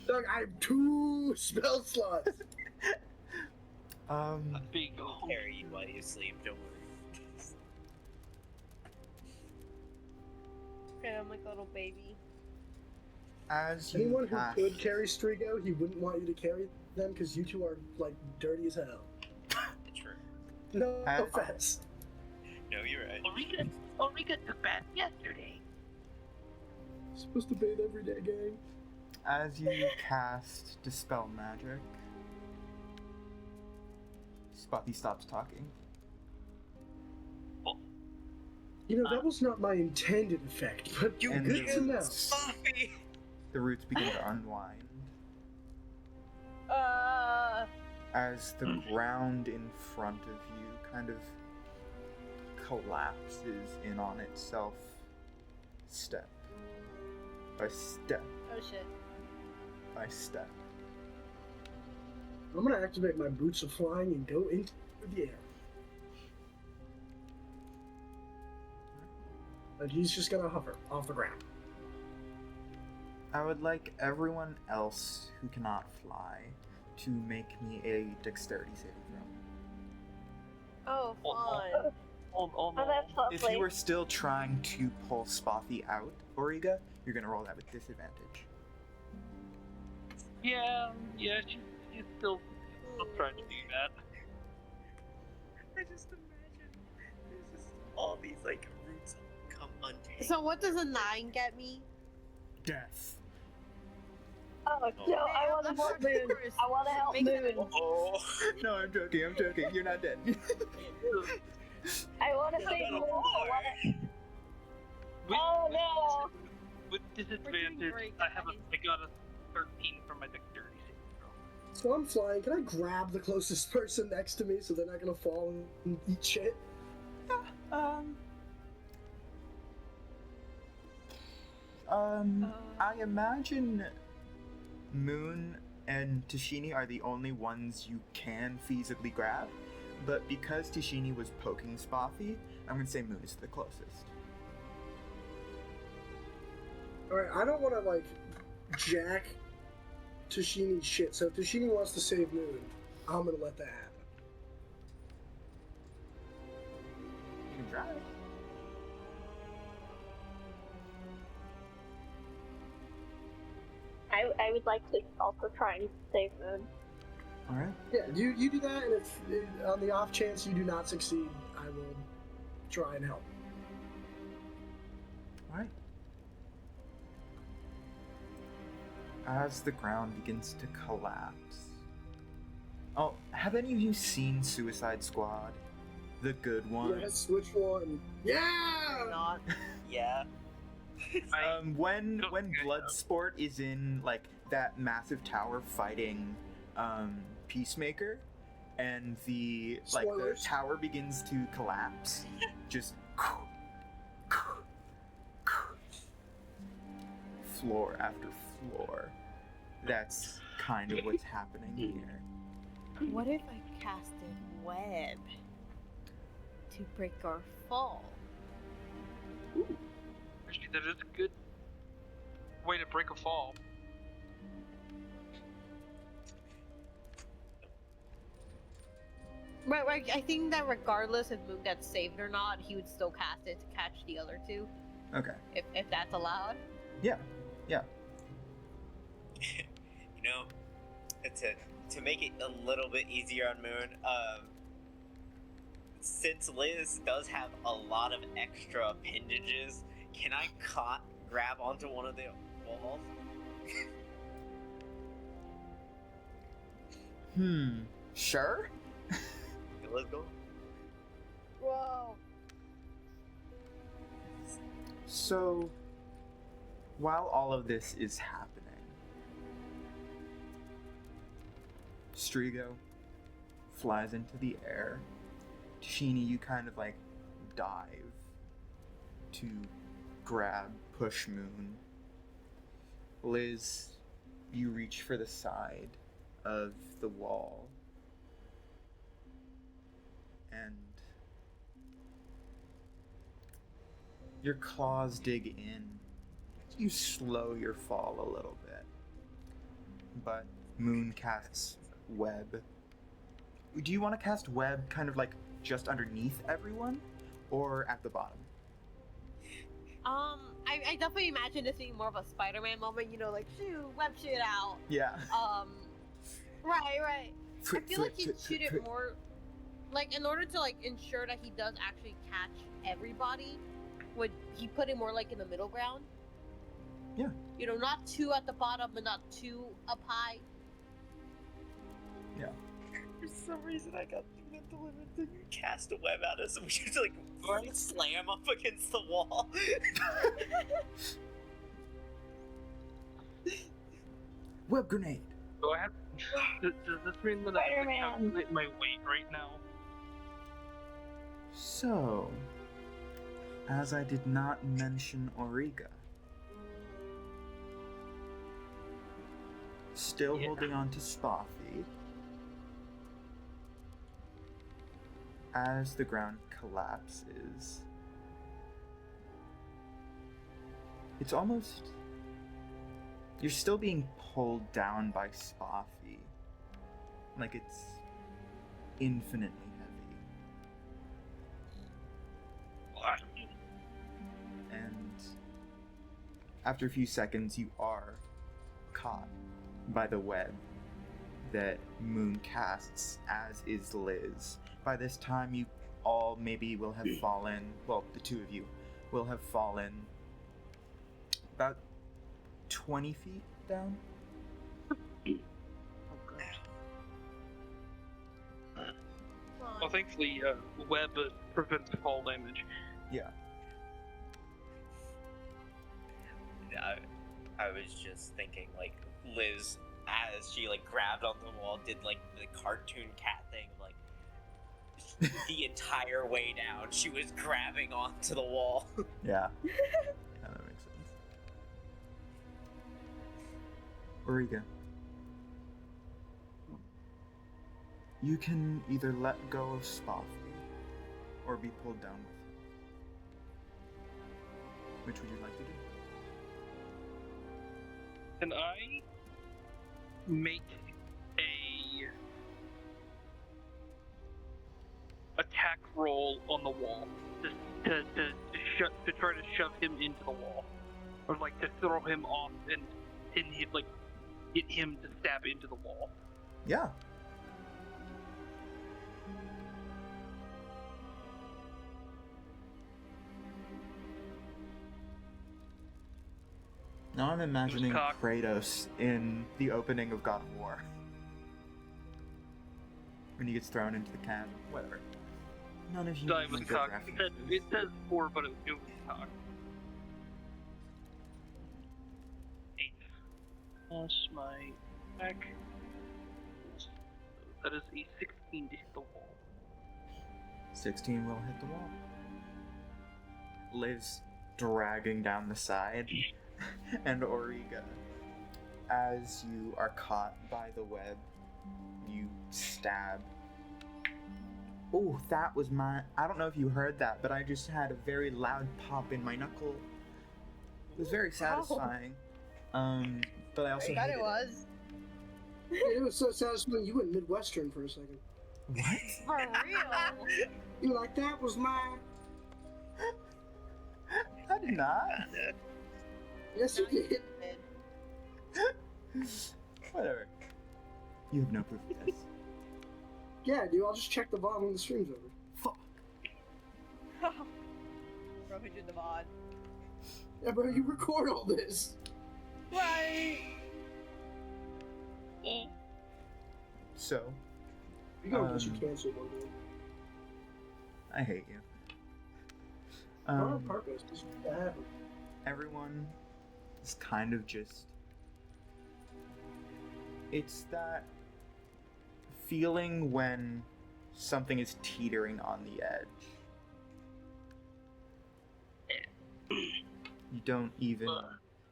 Doug, I have 2 spell slots. A big I'll hole. carry you while you sleep. Don't worry. And I'm like a little baby. As you Anyone who cast, could carry Strigo, he wouldn't want you to carry them because you two are like dirty as hell. True. No Uh, offense. No, you're right. Ulrika took bath yesterday. Supposed to bathe every day, gang. as you cast Dispel Magic, Spotty stops talking. You know, that was not my intended effect, but You And good to know. Buffy! The roots begin to unwind. As the ground in front of you kind of collapses in on itself, step by step Oh shit. by step. I'm gonna activate my boots of flying and go into the air. And he's just gonna hover off the ground. I would like everyone else who cannot fly to make me a dexterity saving throw. Oh, Oh, fun. Oh Oh, no. that's If lovely. you are still trying to pull Spothy out, Origa, you're gonna roll that with disadvantage. Yeah, she's still trying to do that. I just imagine there's just all these like roots come untangled. So what does a 9 get me? Death. Oh no, I want to help Moon. I want to help Makes Moon. Oh, No, I'm joking. You're not dead. I want to save Moon. I With, Oh no! With disadvantage, great, I guys. got a 13 from my dexterity saving throw. So I'm flying. Can I grab the closest person next to me so they're not gonna fall and eat shit? I imagine Moon and Tashini are the only ones you can feasibly grab, but because Tashini was poking Spothy, I'm gonna say Moon is the closest. Alright, I don't want to, like, jack Tashini's shit, so if Tashini wants to save Moon, I'm gonna let that happen. You can try. I would like to also try and save Moon. Alright. Yeah, you do that, and if on the off chance you do not succeed, I will try and help. Alright. As the ground begins to collapse. Oh, have any of you seen Suicide Squad? The good one? Yes, which one? Yeah! Not. yeah. When don't when think I have. Bloodsport is in like that massive tower fighting Peacemaker, and the Spoilers. tower begins to collapse, just floor after floor. That's kind of what's happening here. What if I casted web to break our fall? Actually, that is a good way to break a fall. Right. I think that regardless if Moon gets saved or not, he would still cast it to catch the other two, Okay. if that's allowed. Yeah. You know, to make it a little bit easier on Moon, since Liz does have a lot of extra appendages, can I grab onto one of the walls? Sure. Okay, let's go. Whoa. So, while all of this is happening, Strigo flies into the air Tashini, you kind of like dive to grab Push Moon. Liz, you reach for the side of the wall. And your claws dig in. You slow your fall a little bit. But Moon casts Web. Do you want to cast Web kind of like just underneath everyone? Or at the bottom? I definitely imagine this being more of a Spider-Man moment, you know, like, shoo, web shit out. Yeah. Right. I feel like he'd shoot it more, like, in order to, like, ensure that he does actually catch everybody, would he put it more, like, in the middle ground? Yeah. You know, not too at the bottom, but not too up high. Yeah. For some reason, I got the mental image that you cast a web at us and we just like slam up against the wall. Web grenade. Do I have? Does this mean that I have to Spider-Man. calculate my weight right now? So, as I did not mention Auriga, still Yeah. holding on to Spothy, as the ground collapses, it's almost... You're still being pulled down by Spothy. Like it's infinitely heavy. And after a few seconds, you are caught by the web that Moon casts, as is Liz. By this time, you all maybe will have fallen, well, the two of you will have fallen about 20 feet down. Well, thankfully, web prevents fall damage. Yeah. I was just thinking, like, Liz, as she, like, grabbed onto the wall, did, like, the cartoon cat thing, like, the entire way down, she was grabbing onto the wall. Yeah. Yeah, that makes sense. Auriga. You can either let go of Spothy or be pulled down with him. Which would you like to do? Can I make a attack roll on the wall to try to shove him into the wall, or like to throw him off and hit like get him to stab into the wall? Yeah. Now I'm imagining Cock. Kratos in the opening of God of War. When he gets thrown into the can. Whatever. None of you Die need with my good cock. references. It says 4, but it was cock. 8. Plus my attack. That is a 16 to hit the wall. 16 will hit the wall. Liz dragging down the side. And Auriga, as you are caught by the web, you stab. Oh, that was my... I don't know if you heard that, but I just had a very loud pop in my knuckle. It was very satisfying. But I also I bet hated it was. It was so satisfying you went Midwestern for a second. What? For real. You like, that was my... I did not. Yes, you did. Whatever. You have no proof of this. Yeah, dude, I'll just check the VOD when the stream's over. Fuck. Bro, who did the VOD? Yeah, bro, you record all this. Right. Yeah. So, You gotta get you Um, canceled one day. I hate you. Not on purpose, just bad. Everyone is kind of just... It's that feeling when something is teetering on the edge. You don't even.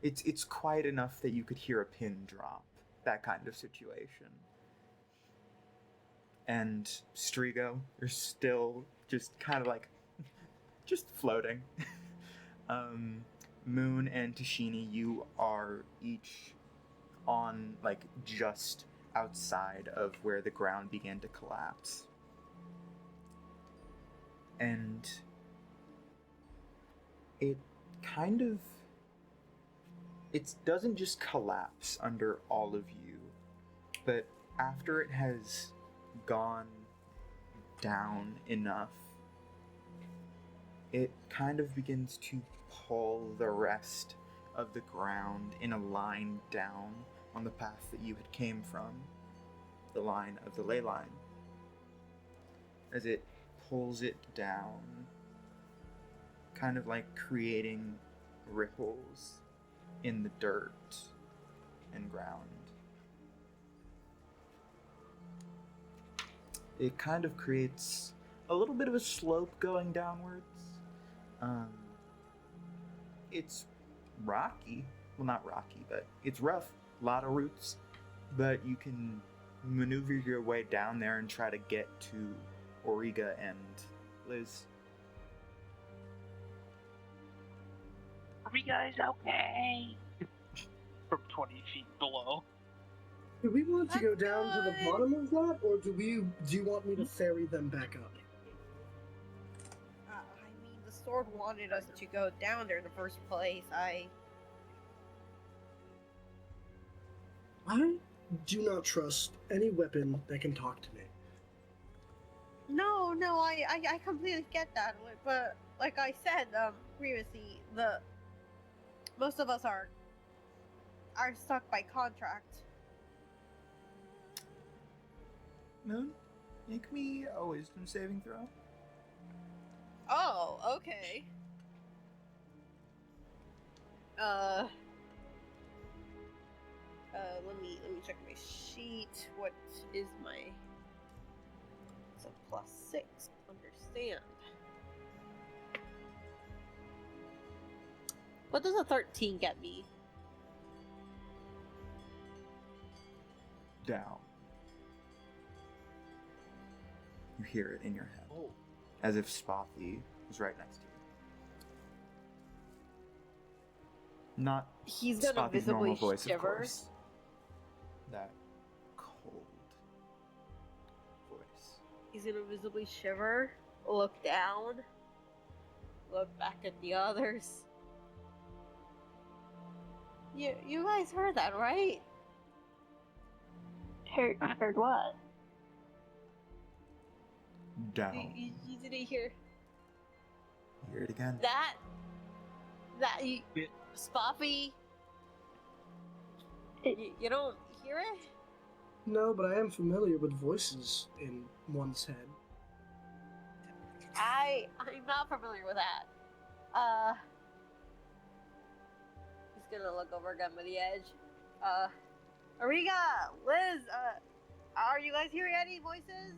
It's quiet enough that you could hear a pin drop. That kind of situation. And Strigo, you're still just kind of like, just floating. Moon and Tashini, you are each on like just outside of where the ground began to collapse. And it kind of, it doesn't just collapse under all of you, but after it has gone down enough, it kind of begins to pull the rest of the ground in a line down on the path that you had came from, the line of the ley line. As it pulls it down, kind of like creating ripples in the dirt and ground. It kind of creates a little bit of a slope going downwards. It's rocky. Well, not rocky, but it's rough. A lot of roots. But you can maneuver your way down there and try to get to Auriga and Liz. Are you guys okay? From 20 feet below. Do we want to go I'm down to the good. bottom of that, or do you want me to ferry them back up? I mean, the sword wanted us to go down there in the first place. I do not trust any weapon that can talk to me. No, I completely get that. But like I said previously, most of us are stuck by contract. Moon, make me a wisdom saving throw. Oh, okay. Let me check my sheet. What is my? It's a +6. Understand. What does a 13 get me? Down. You hear it in your head. Oh. As if Spothy was right next to you. Not He's gonna Spothy's visibly normal voice, of shiver. course. That cold voice. He's gonna visibly shiver, look down, look back at the others. You guys heard that, right? Heard what? Down. You didn't hear Hear it again. that? You, Yeah. Spoffy? You don't hear it? No, but I am familiar with voices in one's head. I'm not familiar with that. He's gonna look over again by the edge. Auriga, Liz, are you guys hearing any voices?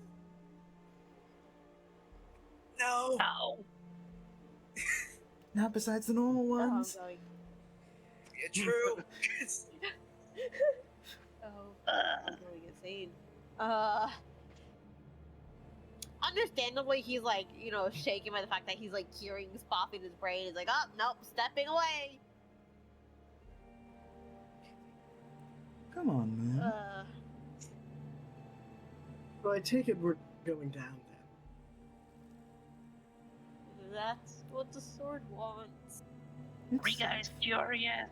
No. Ow. Not besides the normal Oh, I'm ones. going. Yeah, true. I'm going insane. Understandably, he's like, shaken by the fact that he's like hearing Spoff in his brain. He's like, oh, nope, stepping away. Come on, man. But I take it we're going down then. That's what the sword wants. Are you guys furious?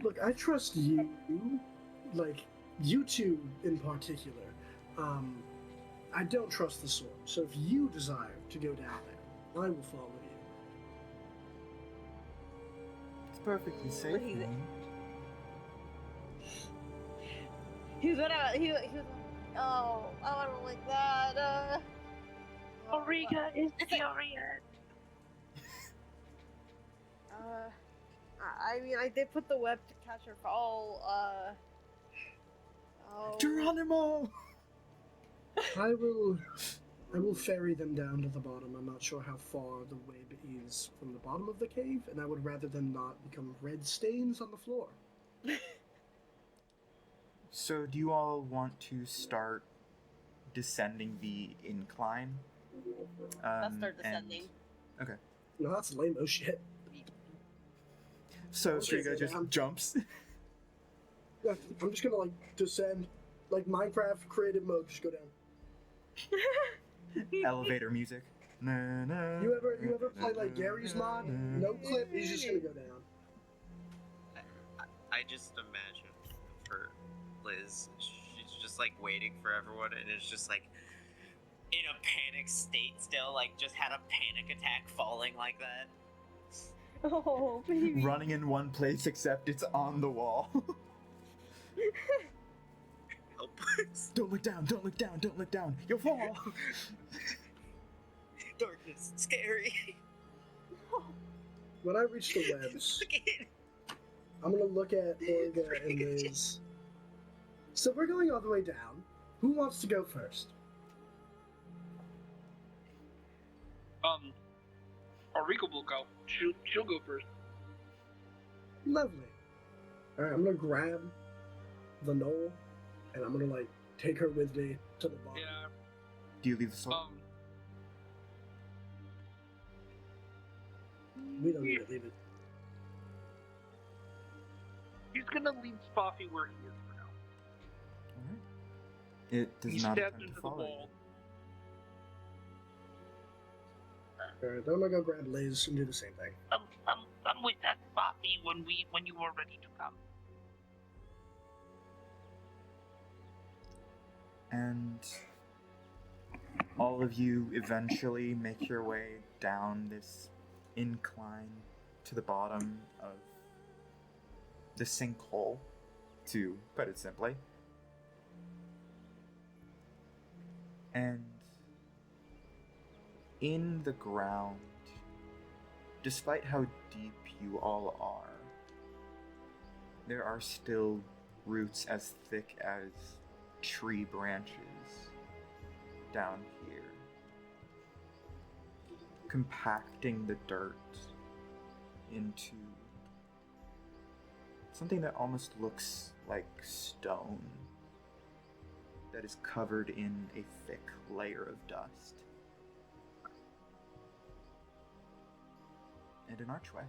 Look, I trust you, like, you two in particular. I don't trust the sword, so if you desire to go down there, I will follow you. It's perfectly safe, He's- man. He's gonna, he was like, oh, I don't like that, Auriga is furious. I mean, I did put the web to catch her fall, oh. Geronimo! I will ferry them down to the bottom. I'm not sure how far the web is from the bottom of the cave, and I would rather them not become red stains on the floor. So, do you all want to start descending the incline? Let's start and- descending. No, that's lame oh shit. So, Okay, Striga so just down. jumps. Yeah, I'm just gonna descend, like Minecraft creative mode. Just go down. Elevator music. Na, na, You ever play like Gary's mod? No clip. He's just gonna go down. I just imagine for Liz, she's just like waiting for everyone, and it's just like in a panic state still, like just had a panic attack falling like that. Oh, baby. Running in one place, except it's on the wall. Help us. Don't look down, don't look down, don't look down. You'll fall. Darkness, scary. When I reach the webs, Look at it. I'm gonna look at Olga and Liz. So we're going all the way down. Who wants to go first? Arika will go. She'll go first. Lovely. Alright, I'm gonna grab the knoll, and I'm gonna like take her with me to the bottom. Yeah. Do you leave the sword? We don't need to leave it. He's gonna leave Spoffy where he is for now. Alright. It does He not stepped attempt into to the follow wall. Alright, then I'm gonna go grab Liz and do the same thing. I'm with that Spoffy when you are ready to come. And all of you eventually make your way down this incline to the bottom of the sinkhole, to put it simply. And in the ground, despite how deep you all are, there are still roots as thick as tree branches down here, compacting the dirt into something that almost looks like stone that is covered in a thick layer of dust. And an archway.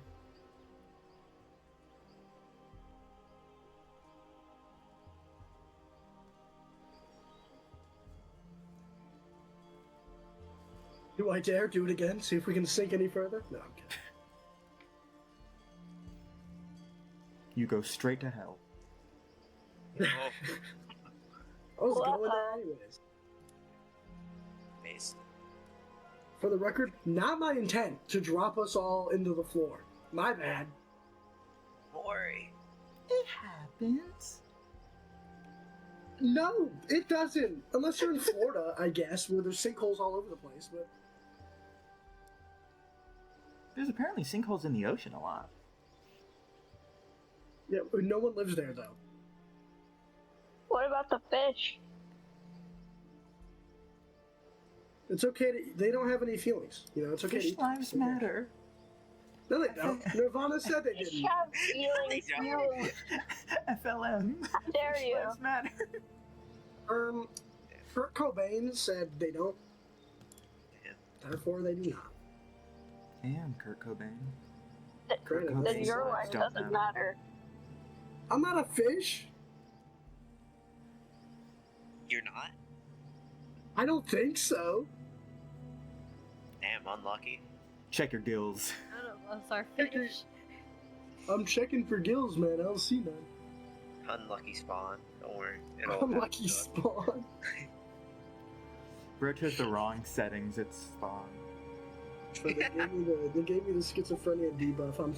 Do I dare do it again? See if we can sink any further? No, I'm kidding. You go straight to hell. Oh, I was going there anyways. face. For the record, not my intent to drop us all into the floor. My bad. Don't worry. It happens. No, it doesn't. Unless you're in Florida, I guess, where there's sinkholes all over the place. But There's apparently sinkholes in the ocean a lot. yeah, no one lives there though. What about the fish? It's okay to. They don't have any feelings. You know, it's okay. to Fish eat. lives matter. No, they don't. Nirvana said they Fish didn't. have feelings, you. FLM. How dare Fish you? lives matter. Kurt Cobain said they don't. Therefore, they do not. Damn, Kurt Cobain. Granted, Cobain's Then your lives life don't doesn't matter. I'm not a fish. You're not? I don't think so. Damn, unlucky. Check your gills. None of us are fish. I'm checking for gills, man. I don't see none. Unlucky spawn. Don't worry. It'll I'm happen lucky to us. spawn. Bro chose the wrong settings, it's spawn. But they gave me the schizophrenia debuff. I'm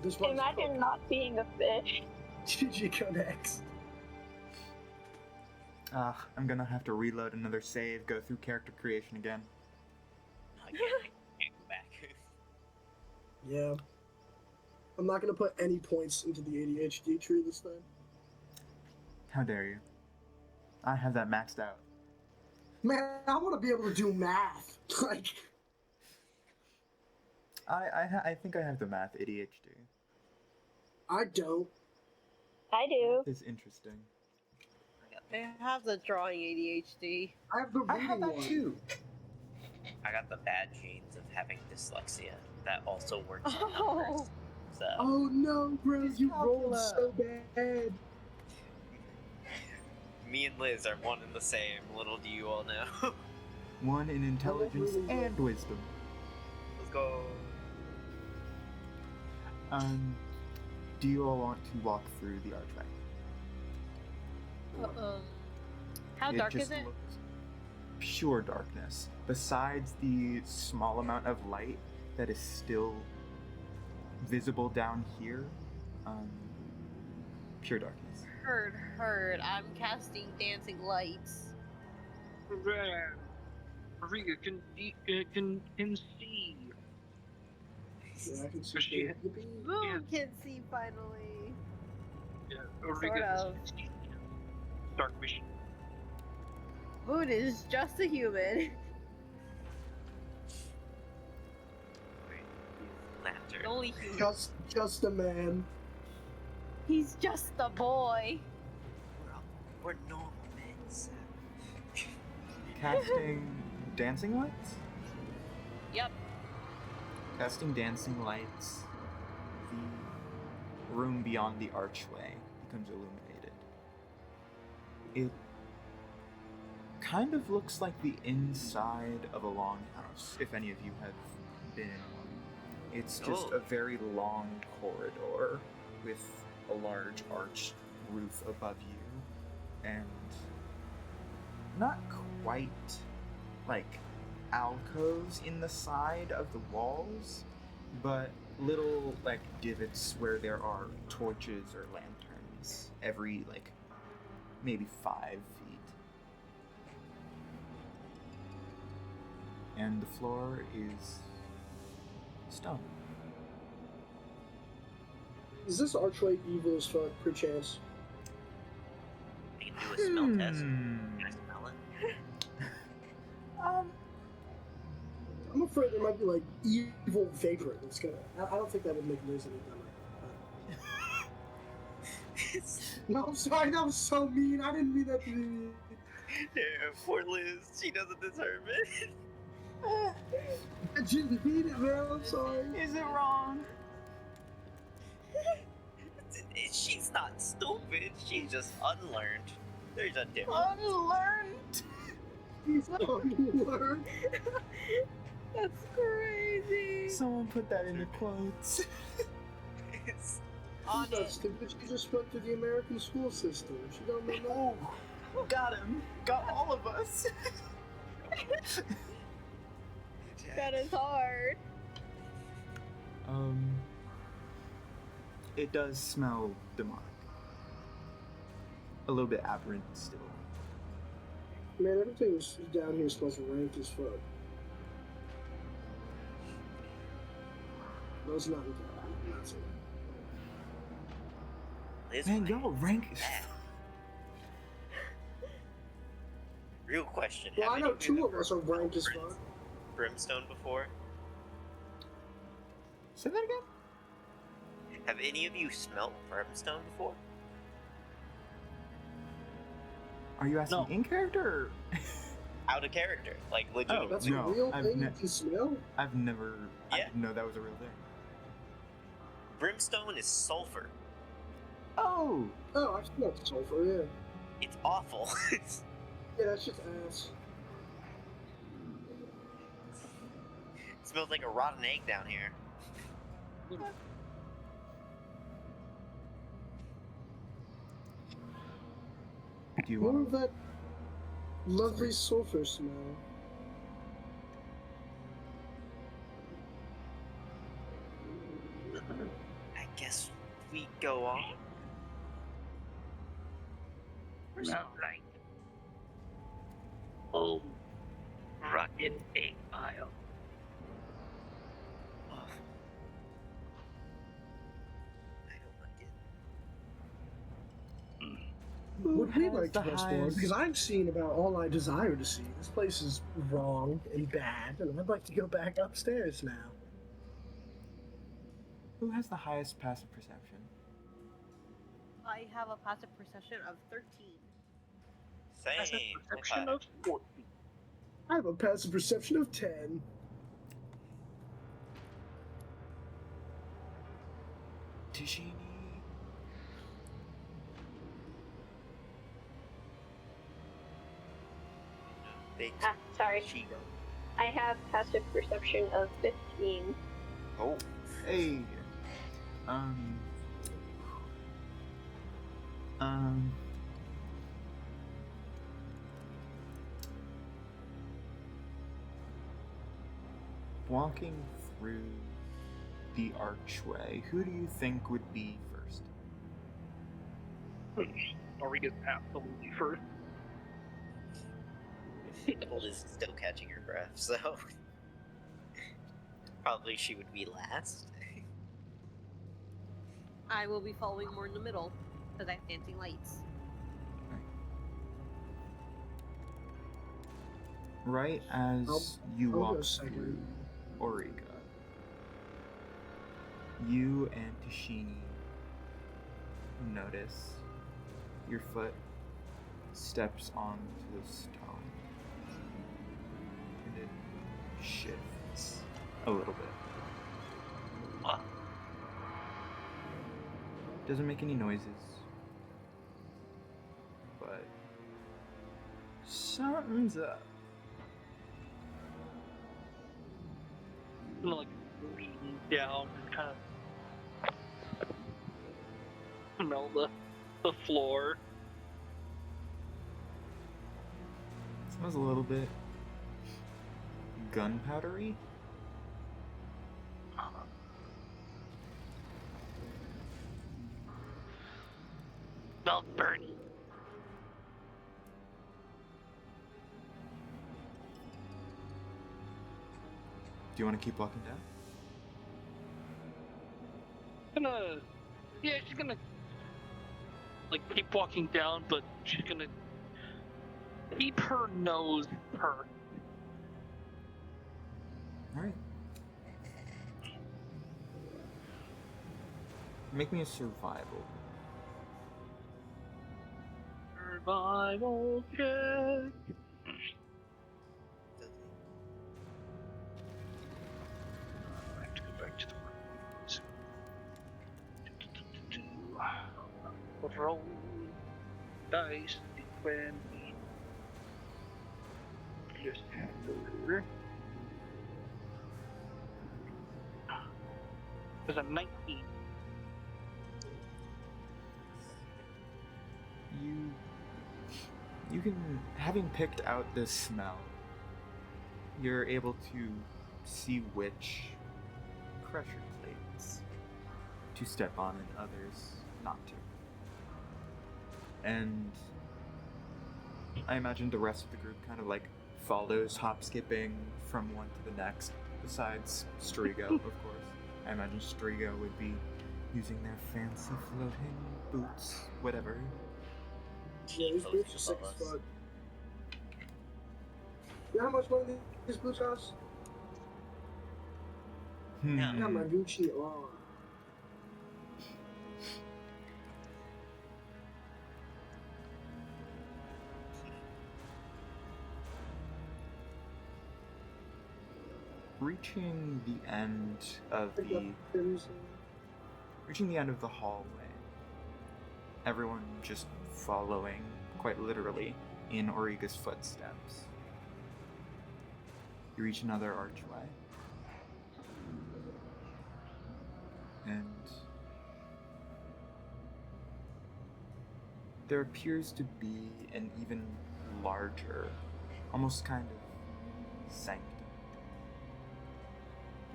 this one's Imagine not being a fish. GG go next. I'm gonna have to reload another save, go through character creation again. I can't go back. Yeah. I'm not gonna put any points into the ADHD tree this time. How dare you? I have that maxed out. Man, I want to be able to do math. Like, I think I have the math ADHD. I don't. I do. It's interesting. I have the drawing ADHD. I have the I reading have that one. too. I got the bad genes of having dyslexia that also works on Oh. numbers. So Oh no, bro, you rolled Dyscalculia. so bad. me and Liz are one and the same. Little do you all know. One in intelligence and wisdom. Let's go. Do you all want to walk through the archway? How dark just is it? looks pure darkness. Besides the small amount of light that is still visible down here, pure darkness. Heard. I'm casting dancing lights. Rika can see. Yeah, I can see. So she- Boom Yeah. can see finally. Yeah, Sort Rika of. can see. Dark vision. Moon is just a human. Lantern. The only human. Just a man. He's just a boy. We're normal men. So. Casting dancing lights? Yep. Casting dancing lights, the room beyond the archway becomes illuminated. It kind of looks like the inside of a longhouse, if any of you have been in one. It's just Oh. a very long corridor with a large arched roof above you, and not quite like alcoves in the side of the walls, but little like divots where there are torches or lanterns every like maybe 5 feet. And the floor is stone. Is this archway evil as fuck, perchance? We can do a smell test. Hmm. Can I smell it? I'm afraid there might be like evil vapor that's gonna. I don't think that would make Liz any dumber. No, I'm sorry, that was so mean. I didn't mean that to be. Yeah, poor Liz. She doesn't deserve it. I didn't mean it, man. I'm sorry. Is it wrong? She's not stupid. She's just unlearned. There's a difference. Unlearned. He's unlearned. That's crazy. Someone put that into quotes. It's- On She's not it. stupid. She just went through the American school system. She don't know that. Oh, got him. Got all of us. That is hard. It does smell demonic. A little bit aberrant still. Man, everything down here smells rank as fuck. No, it's not. Not so. Liz, Man, why y'all is rank as that? Real question. Well, have I any know of you two of ever us are rank as smelled fuck. Brimstone before? Say that again? Have any of you smelt brimstone before? Are you asking No. in character? Or... Out of character, like Oh, legitimately. That's no, a real I've thing ne- you can smell? I've never. I Yeah. didn't know that was a real thing. Brimstone is sulfur. Oh! Oh, I smell sulfur, yeah. It's awful. Yeah, that's just ass. It smells like a rotten egg down here. Do you More want of that lovely sulfur smell. I guess we go on. Smell like old rotten egg pile. Oh. I don't like it. Would we has like to the press forward? highest- Because I've seen about all I desire to see. This place is wrong and bad, and I'd like to go back upstairs now. Who has the highest passive perception? I have a passive perception of 13. That's a Same. perception of 14. I have a passive perception of 10. Tishini. They Sorry. she I have passive perception of 15. Oh. Hey. Um. Walking through the archway, who do you think would be first? Auriga's absolutely first. Gold is still catching her breath, so probably she would be last. I will be following more in the middle because I have dancing lights. Right as you I'll go walk second. through Auriga, you and Tashini notice your foot steps onto the stone and it shifts a little bit. What? Doesn't make any noises, but something's up. I'm gonna like lean down and kind of smell the floor. Smells a little bit gunpowdery. Smells burning. Do you want to keep walking down? She's gonna like keep walking down, but she's gonna keep her nose perked. Alright. Make me a survival. Survival check. I have to go back to the rooms. Roll dice, d20. Just over. There's a 19. You can, having picked out this smell, you're able to see which pressure plates to step on and others not to. And I imagine the rest of the group kind of like follows, hop skipping from one to the next, besides Strigo, of course. I imagine Strigo would be using their fancy floating boots, whatever. Yeah, these boots are sick as fuck. You know how much money these boots cost? Yeah. I got my Gucci on. Reaching the end of the hallway, everyone just following, quite literally, in Auriga's footsteps. You reach another archway, and there appears to be an even larger, almost kind of sanctum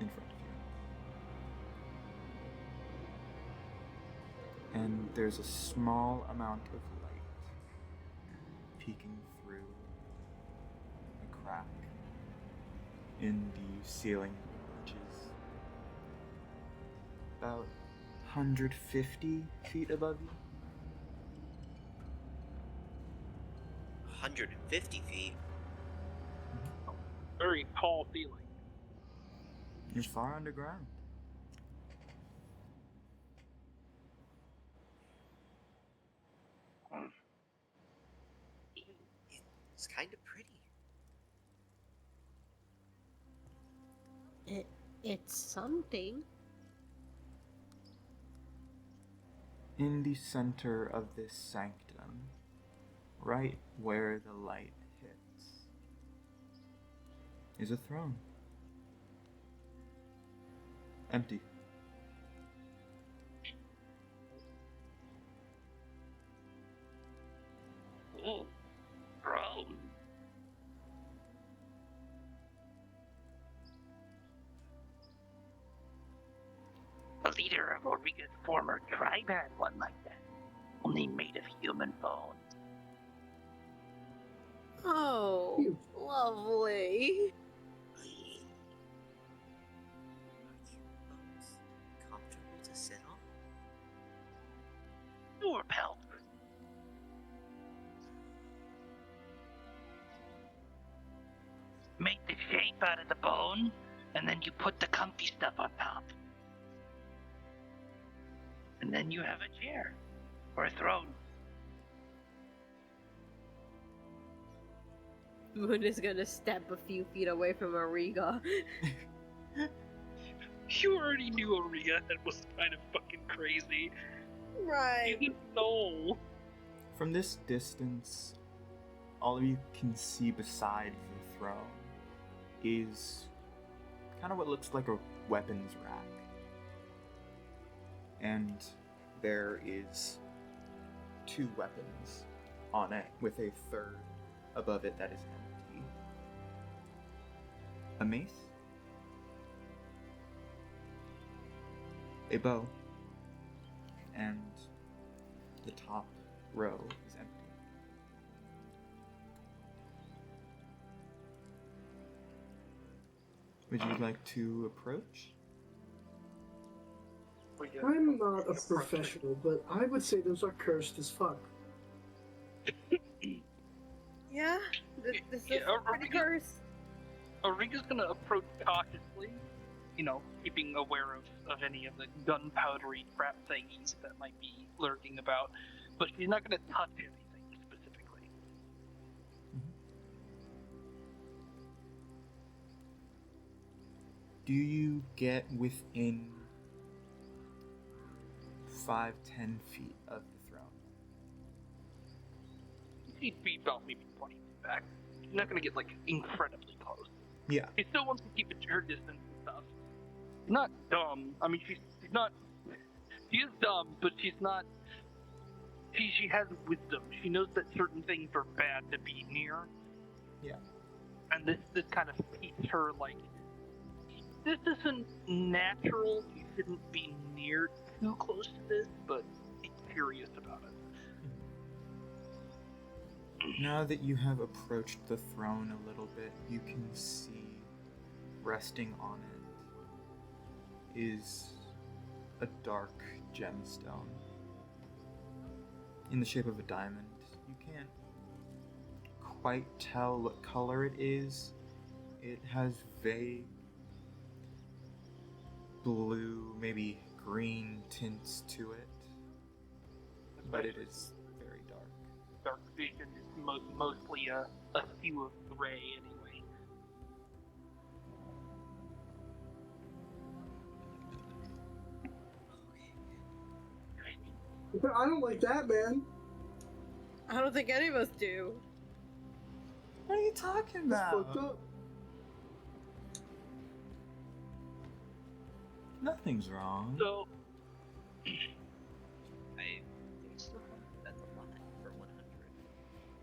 in front of you. And there's a small amount of light peeking through a crack in the ceiling, which is about 150 feet above you. 150 feet. Very tall ceiling. You're far underground. It's kind of pretty. It's something. In the center of this sanctum, right where the light hits, is a throne. Empty. Oh, throne. The leader of Auriga's former tribe had one like that, only made of human bone. Oh, Phew. lovely. Comfortable to sit on? Your pelt. Make the shape out of the bone, and then you put the comfy stuff on top. And then you have a chair. Or a throne. Moon is gonna step a few feet away from Auriga. You already knew Auriga that was kind of fucking crazy. Right. You didn't know. From this distance, all of you can see beside the throne is kind of what looks like a weapons rack. And there is 2 weapons on it, with a third above it that is empty. A mace, a bow, and the top row is empty. Would you like to approach? I'm not a professional, but I would say those are cursed as fuck. Yeah, this is Yeah, pretty Auriga- cursed. Auriga's gonna approach cautiously, you know, keeping aware of any of the gunpowdery crap thingies that might be lurking about, but she's not gonna touch anything specifically. Do you get within 5-10 feet of the throne? She'd be about maybe 20 feet back. She's not gonna get, like, incredibly close. Yeah. She still wants to keep it to her distance and stuff. She's not dumb. I mean, she's not... She is dumb, but she's not... She has wisdom. She knows that certain things are bad to be near. Yeah. And this kind of piques her, like... This isn't natural. You shouldn't be near too close to this, but be curious about it. Now that you have approached the throne a little bit, you can see resting on it is a dark gemstone in the shape of a diamond. You can't quite tell what color it is. It has vague blue, maybe green tints to it, but it is very dark. Dark vision is mostly a hue of gray anyway. I don't like that, man. I don't think any of us do. What are you talking That's about? fucked up. Nothing's wrong. So, I think so. That's a lot for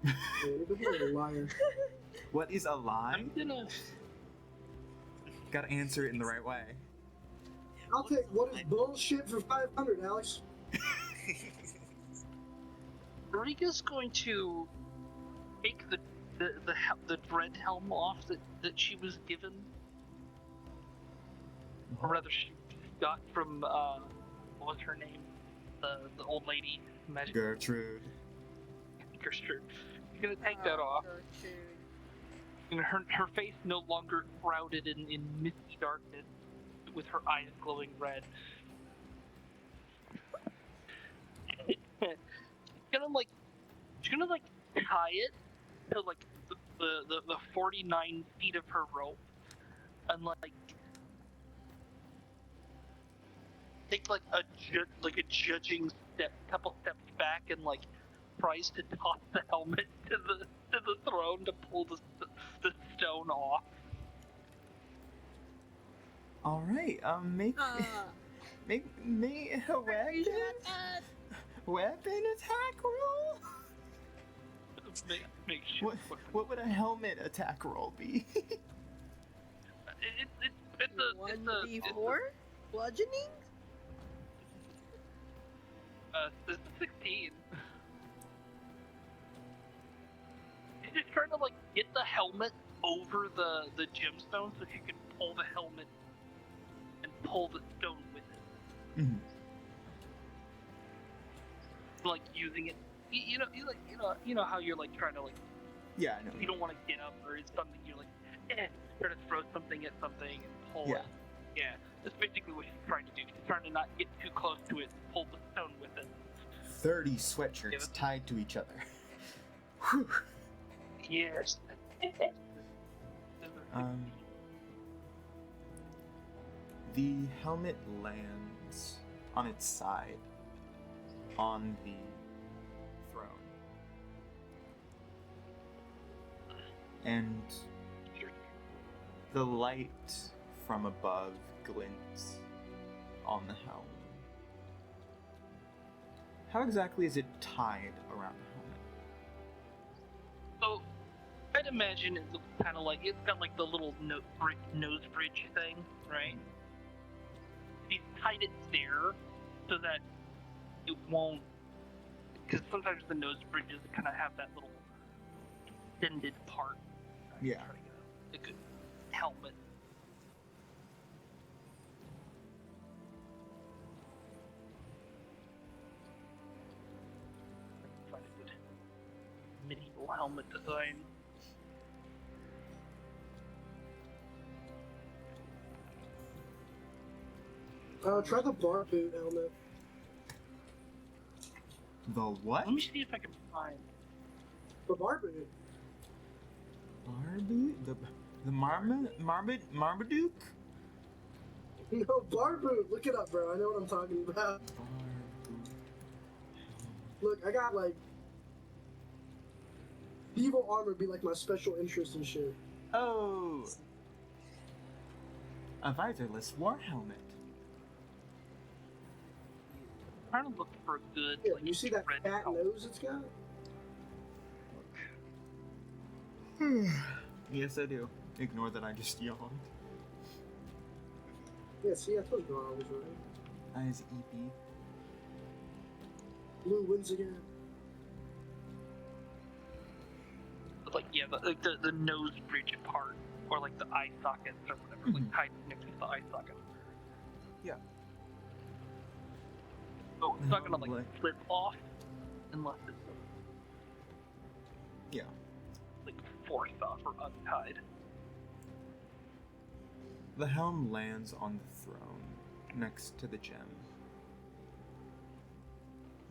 100. Yeah, you're definitely a liar. What is a lie? I'm gonna... Gotta answer it in the right way. I'll take what is bullshit for 500, Alex. Rika's going to take the dread helm off that she was given, or rather she got from what was her name, the old lady, Magic Gertrude. Gertrude. She's gonna take that off, Gertrude. and her face no longer shrouded in misty darkness, with her eyes glowing red. She's gonna tie it to like the 49 feet of her rope, and like take like a judging couple steps back, and like tries to toss the helmet to the throne to pull the stone off. All right. Make a Are you sure about that? weapon attack roll. Make sure. What would a helmet attack roll be? It's a 1d4? Bludgeoning? It's a 16. She's just trying to like get the helmet over the gemstone so she can pull the helmet and pull the stone with it. Mhm. Like using it, you know how you're like trying to like, Yeah, I know. you don't want to get up or it's something you're like, try to throw something at something and pull Yeah. it. Yeah, that's basically what she's trying to do. She's trying to not get too close to it and pull the stone with it. 30 sweatshirts Give it- tied to each other. Whew. Yes. The helmet lands on its side on the throne. And the light from above glints on the helm. How exactly is it tied around the helmet? So, I'd imagine it looks kind of like it's got like the little nose bridge thing, right? He's tied it there so that it won't, because sometimes the nose bridges kind of have that little extended part. Right? Yeah. Try to get a good helmet. Find a good medieval helmet design. Try the bar boot helmet. The what? Let me see if I can find. The bar boot. Marmaduke? The Marmaduke? No, bar boot. Look it up, bro. I know what I'm talking about. Look, I got like medieval armor be like my special interest and shit. Oh! A visorless war helmet. I'm trying to look for a good. Yeah, like, you see that red cat helmet. nose it's got? Yes, I do. Ignore that I just yawned. Yeah, see, I told you I was right. Eyes EP. Blue wins again. But, like, yeah, the nose bridge part, or like the eye sockets or whatever, like tied next to the eye socket. Yeah. So it's not gonna like Like- slip off unless it's Yeah. like forced off or untied. The helm lands on the throne next to the gem.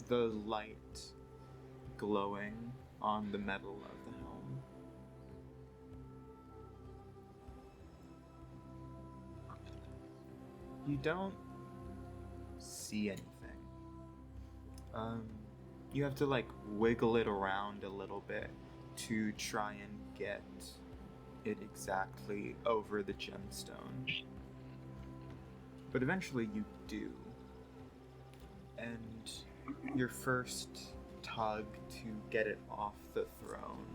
The light glowing on the metal of the helm. You don't see anything. You have to like wiggle it around a little bit to try and get it exactly over the gemstone. But eventually you do. And your first tug to get it off the throne.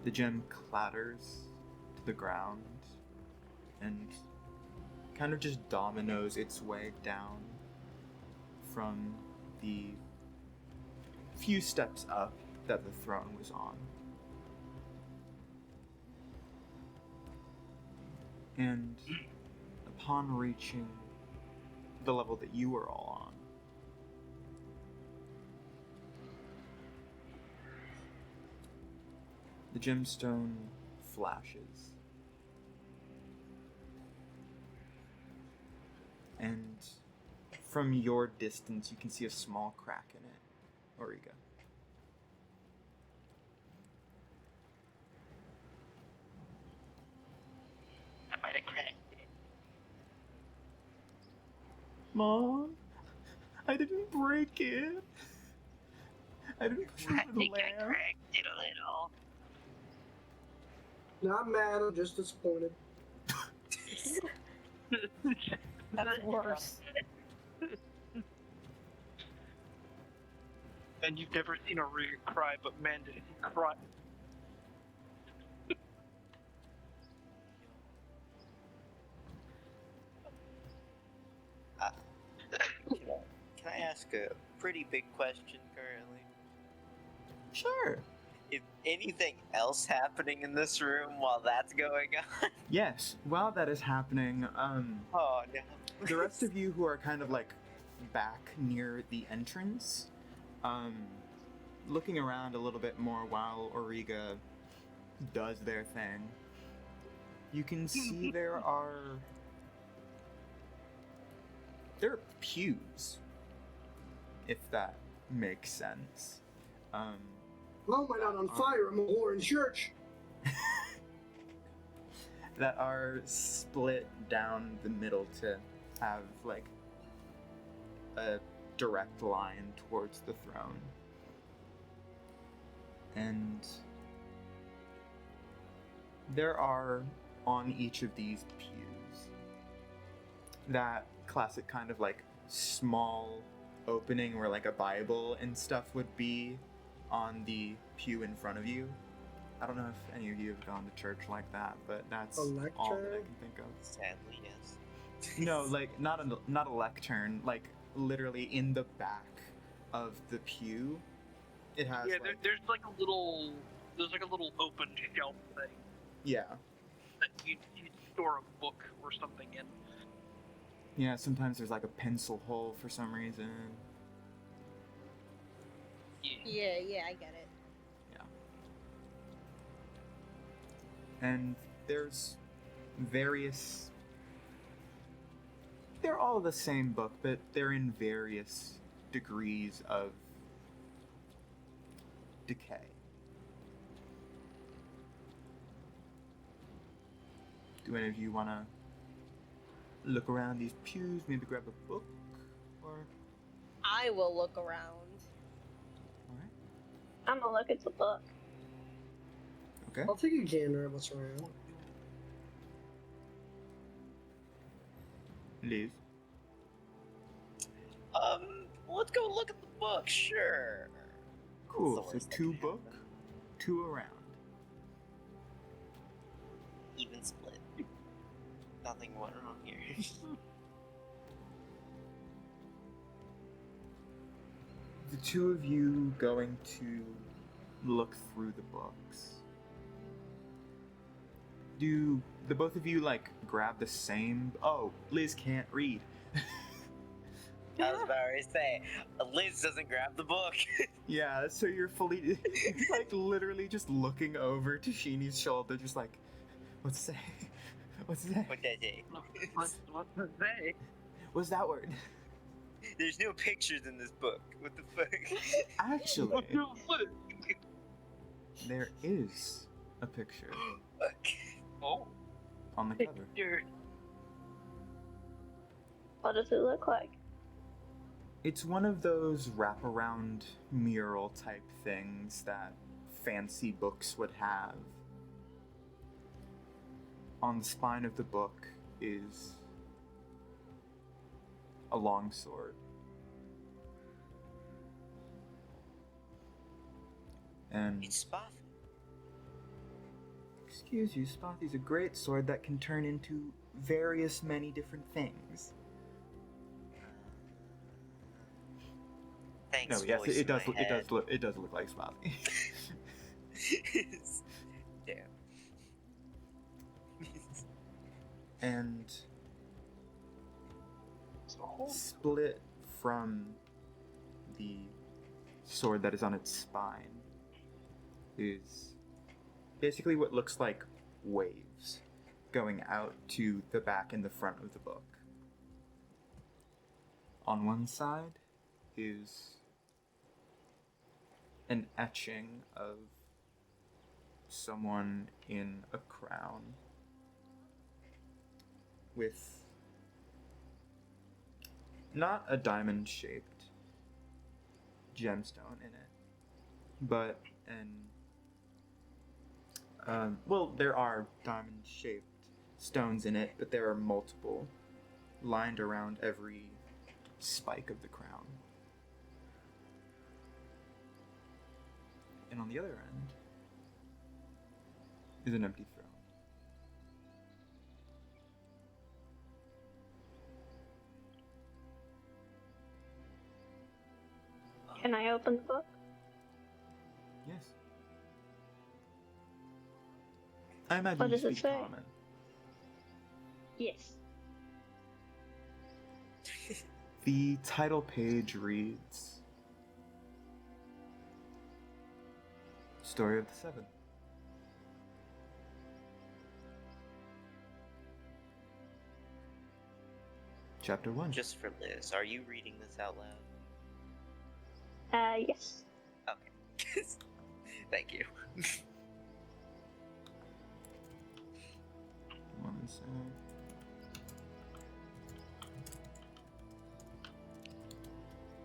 The gem clatters to the ground and kind of just dominoes its way down from the few steps up that the throne was on. And upon reaching the level that you were all on, The gemstone flashes. And from your distance, you can see a small crack in it. Origa. I might have cracked it. Mom, I didn't break it. I didn't push I it with the think I lamp. cracked it a little. Not mad, I'm just disappointed. That's worse. And you've never seen a Riga cry, but man, did he cry. Can I ask a pretty big question currently? Sure. Is anything else happening in this room while that's going on? Yes, while that is happening, Oh no. the rest of you who are kind of like back near the entrance, looking around a little bit more while Origa does their thing, you can see there are pews, if that makes sense. How am I not on fire? I'm a whore in church. That are split down the middle to have like a direct line towards the throne. And there are on each of these pews that classic kind of like small opening where like a Bible and stuff would be on the pew in front of you. I don't know if any of you have gone to church like that, but that's A all that I lectern? can think of. Sadly, yes. No, like not a lectern, like literally in the back of the pew. It has Yeah, like, there's like a little open shelf thing yeah. that you'd store a book or something in. Yeah, sometimes there's like a pencil hole for some reason. Yeah. Yeah, I get it. And there's various. They're all the same book, but they're in various degrees of decay. Do any of you want to look around these pews, maybe grab a book? Or. I will look around. Alright. I'm gonna look at the book. Okay. I'll take a gander at what's around. Liz. Let's go look at the book, sure. Cool. That's the So worst that two can book, happen. 2 around. Even split. Nothing went wrong here. The two of you going to look through the books. Do the both of you like grab the same? Oh, Liz can't read. I was about to say, Liz doesn't grab the book. Yeah, so you're fully like literally just looking over to Sheenie's shoulder, just like, what's that? What's that? What did I What does they? What's that word? There's no pictures in this book. What the fuck? Actually, there is a picture Oh, on the cover. picture. What does it look like? It's one of those wraparound mural type things that fancy books would have. On the spine of the book is a long sword. And It's Spoffy. excuse you, Spothy's a great sword that can turn into various many different things. Thanks. No, yes, voice it does. in my It head. does look like Spothy. Damn. And split from the sword that is on its spine is basically what looks like waves going out to the back and the front of the book. On one side is an etching of someone in a crown with not a diamond-shaped gemstone in it, but well, there are diamond-shaped stones in it, but there are multiple lined around every spike of the crown. And on the other end is an empty throne. Can I open the book? Yes. I imagine What you does it speak say? common. Yes. The title page reads Story of the Seven. Chapter 1. Just for Liz, are you reading this out loud? Yes. Okay. Thank you. One sec.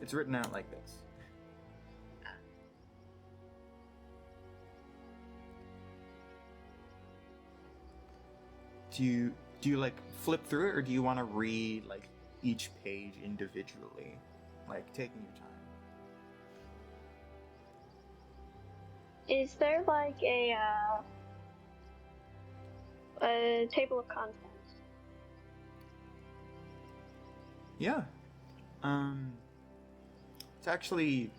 It's written out like this. Do you like flip through it, or do you want to read like each page individually, like taking your time? Is there like a table of contents? Yeah. It's actually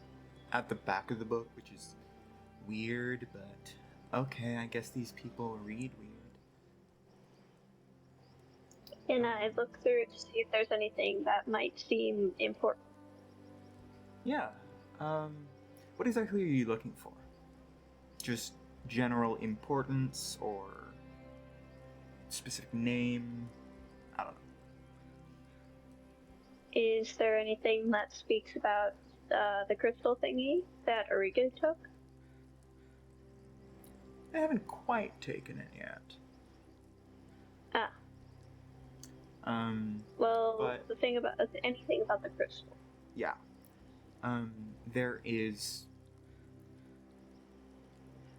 at the back of the book, which is weird, but okay, I guess these people read weird. Can I look through it to see if there's anything that might seem important? Yeah. What exactly are you looking for? Just general importance or specific name? I don't know. Is there anything that speaks about the crystal thingy that Ariga took? I haven't quite taken it yet. Ah. Well, But- the thing about anything about the crystal. Yeah.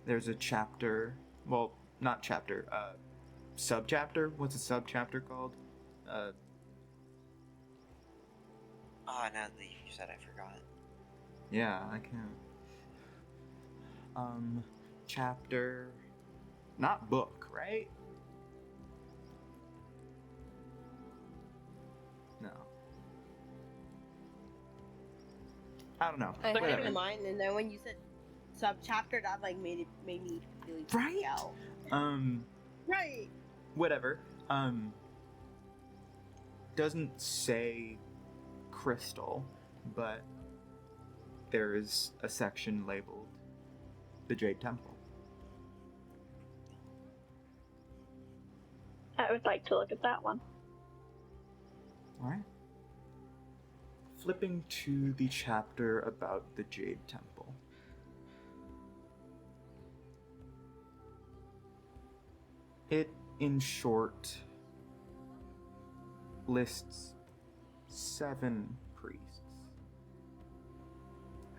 There's a chapter, well, not chapter, subchapter? What's a subchapter called? Oh, now that you said, I forgot. Yeah, I can't. Chapter, not book, right? No. I don't know. I had it Whatever. in mind, and then when you said subchapter, that like made me really freak Right? out. Right. Whatever. Doesn't say crystal, but there is a section labeled the Jade Temple. I would like to look at that one. Alright. Flipping to the chapter about the Jade Temple. It, in short, lists 7 priests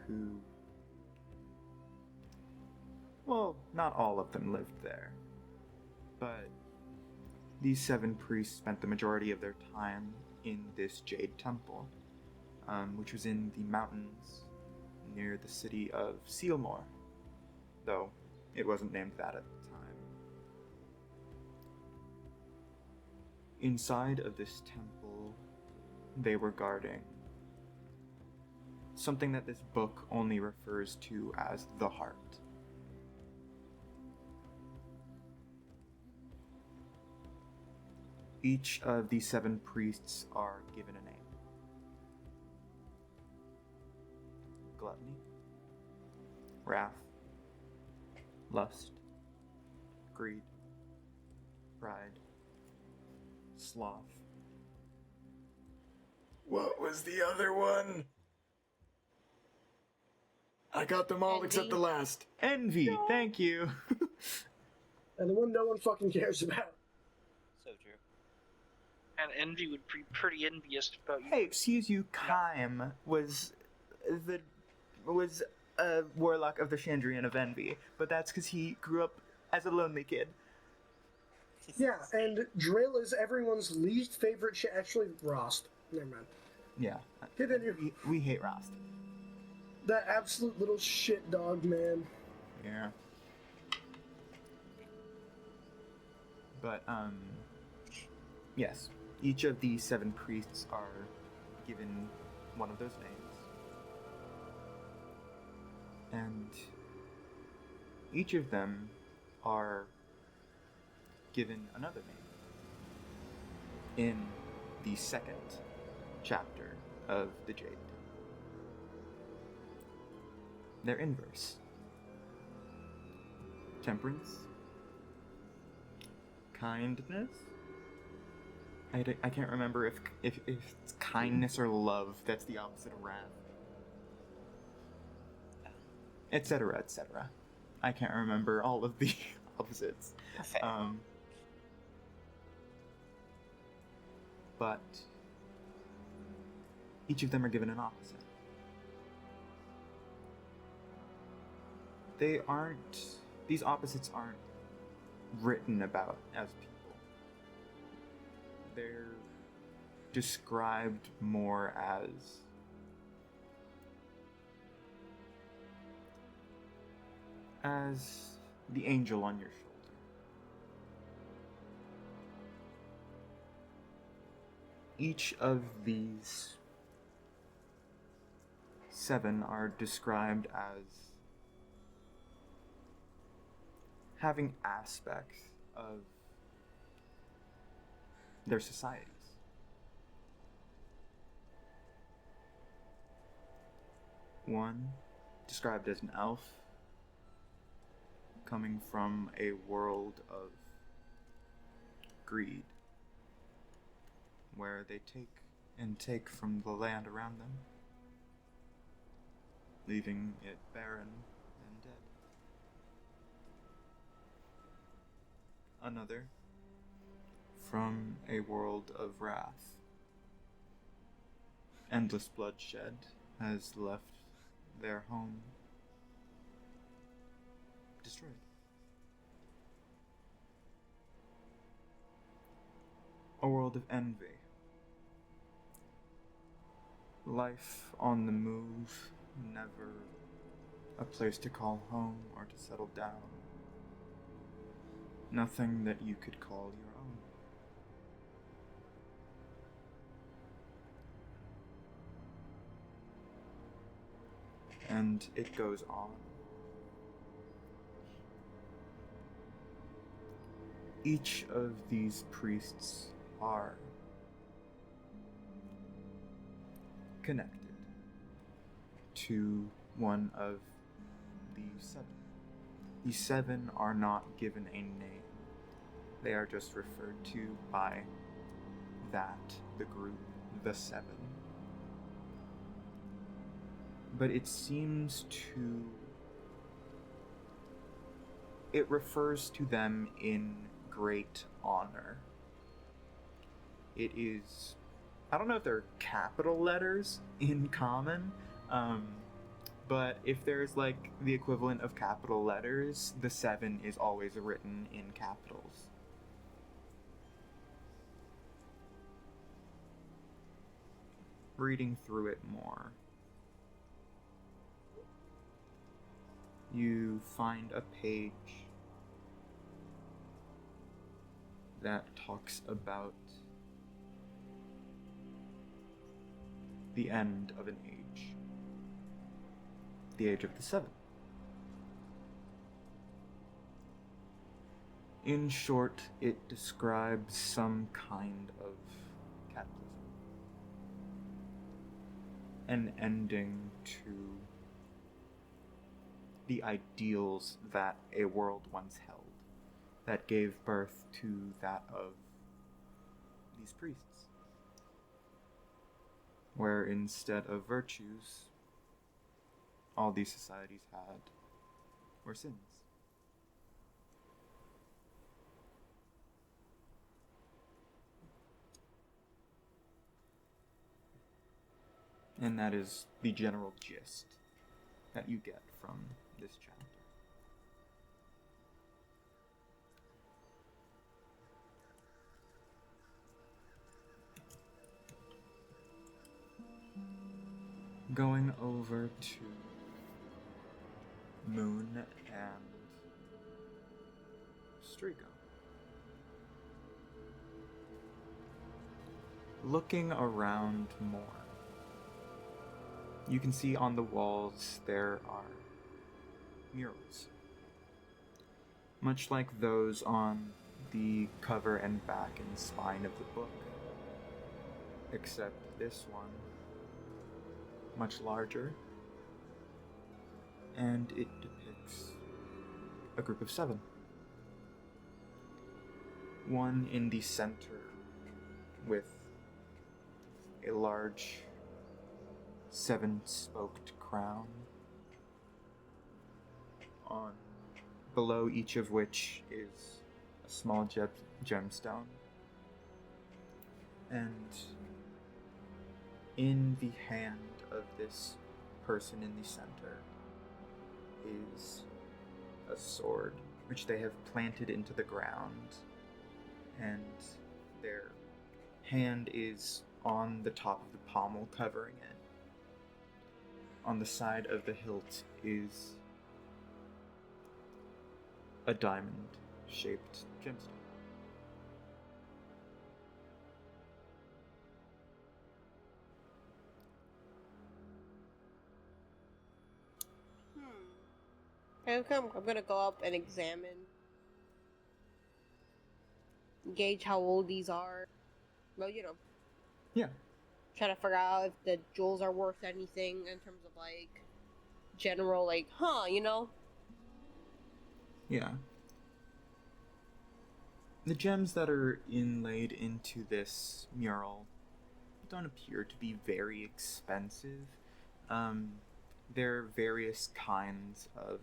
who, well, not all of them lived there, but these 7 priests spent the majority of their time in this Jade Temple, which was in the mountains near the city of Sealmore, though it wasn't named that at the time. Inside of this temple, they were guarding something that this book only refers to as the heart. Each of the 7 priests are given a name. Gluttony, wrath, lust, greed, pride, sloth. What was the other one? I got them all except the Envy. last. Envy, thank you. And the one no one fucking cares about. So true. And Envy would be pretty envious about you. Hey, excuse you, Kaim was a warlock of the Chandrian of Envy, but that's because he grew up as a lonely kid. Yeah, and Drill is everyone's least favorite shit. Actually, Rost. Never mind. Yeah, Continue. we hate Rost. That absolute little shit dog, man. Yeah. But, yes. Each of the 7 priests are given one of those names. And each of them are given another name in the 2nd chapter of the Jade. They're inverse. Temperance. Kindness. I can't remember if it's kindness or love that's the opposite of wrath. Etc. etc. I can't remember all of the opposites. Fair. But each of them are given an opposite. These opposites aren't written about as people. They're described more as the angel on your shoulder. Each of these 7 are described as having aspects of their societies. One, described as an elf, coming from a world of greed, where they take from the land around them, leaving it barren and dead. Another, from a world of wrath. Endless bloodshed has left their home destroyed. A world of envy. Life on the move, never a place to call home or to settle down. Nothing that you could call your own. And it goes on. Each of these priests are connected to one of the 7. The 7 are not given a name. They are just referred to by the group, the 7. But it seems it refers to them in great honor. It is, I don't know if they're capital letters in common, but if there's like the equivalent of capital letters, the 7 is always written in capitals. Reading through it more, you find a page that talks about the end of an age. The age of the 7. In short, it describes some kind of cataclysm. An ending to the ideals that a world once held. that gave birth to that of these priests, where instead of virtues, all these societies had were sins. And that is the general gist that you get from this chapter. Going over to Moon and Strigo. Looking around more, you can see on the walls there are murals, much like those on the cover and back and spine of the book, except this one much larger, and it depicts a group of 7. One in the center with a large 7-spoked crown, on below each of which is a small gemstone, and in the hand of this person in the center is a sword which they have planted into the ground, and their hand is on the top of the pommel covering it. On the side of the hilt is a diamond-shaped gemstone. I'm gonna go up and examine, gauge how old these are. Well, Yeah. try to figure out if the jewels are worth anything in terms of like general, like, Yeah. The gems that are inlaid into this mural don't appear to be very expensive. There are various kinds of...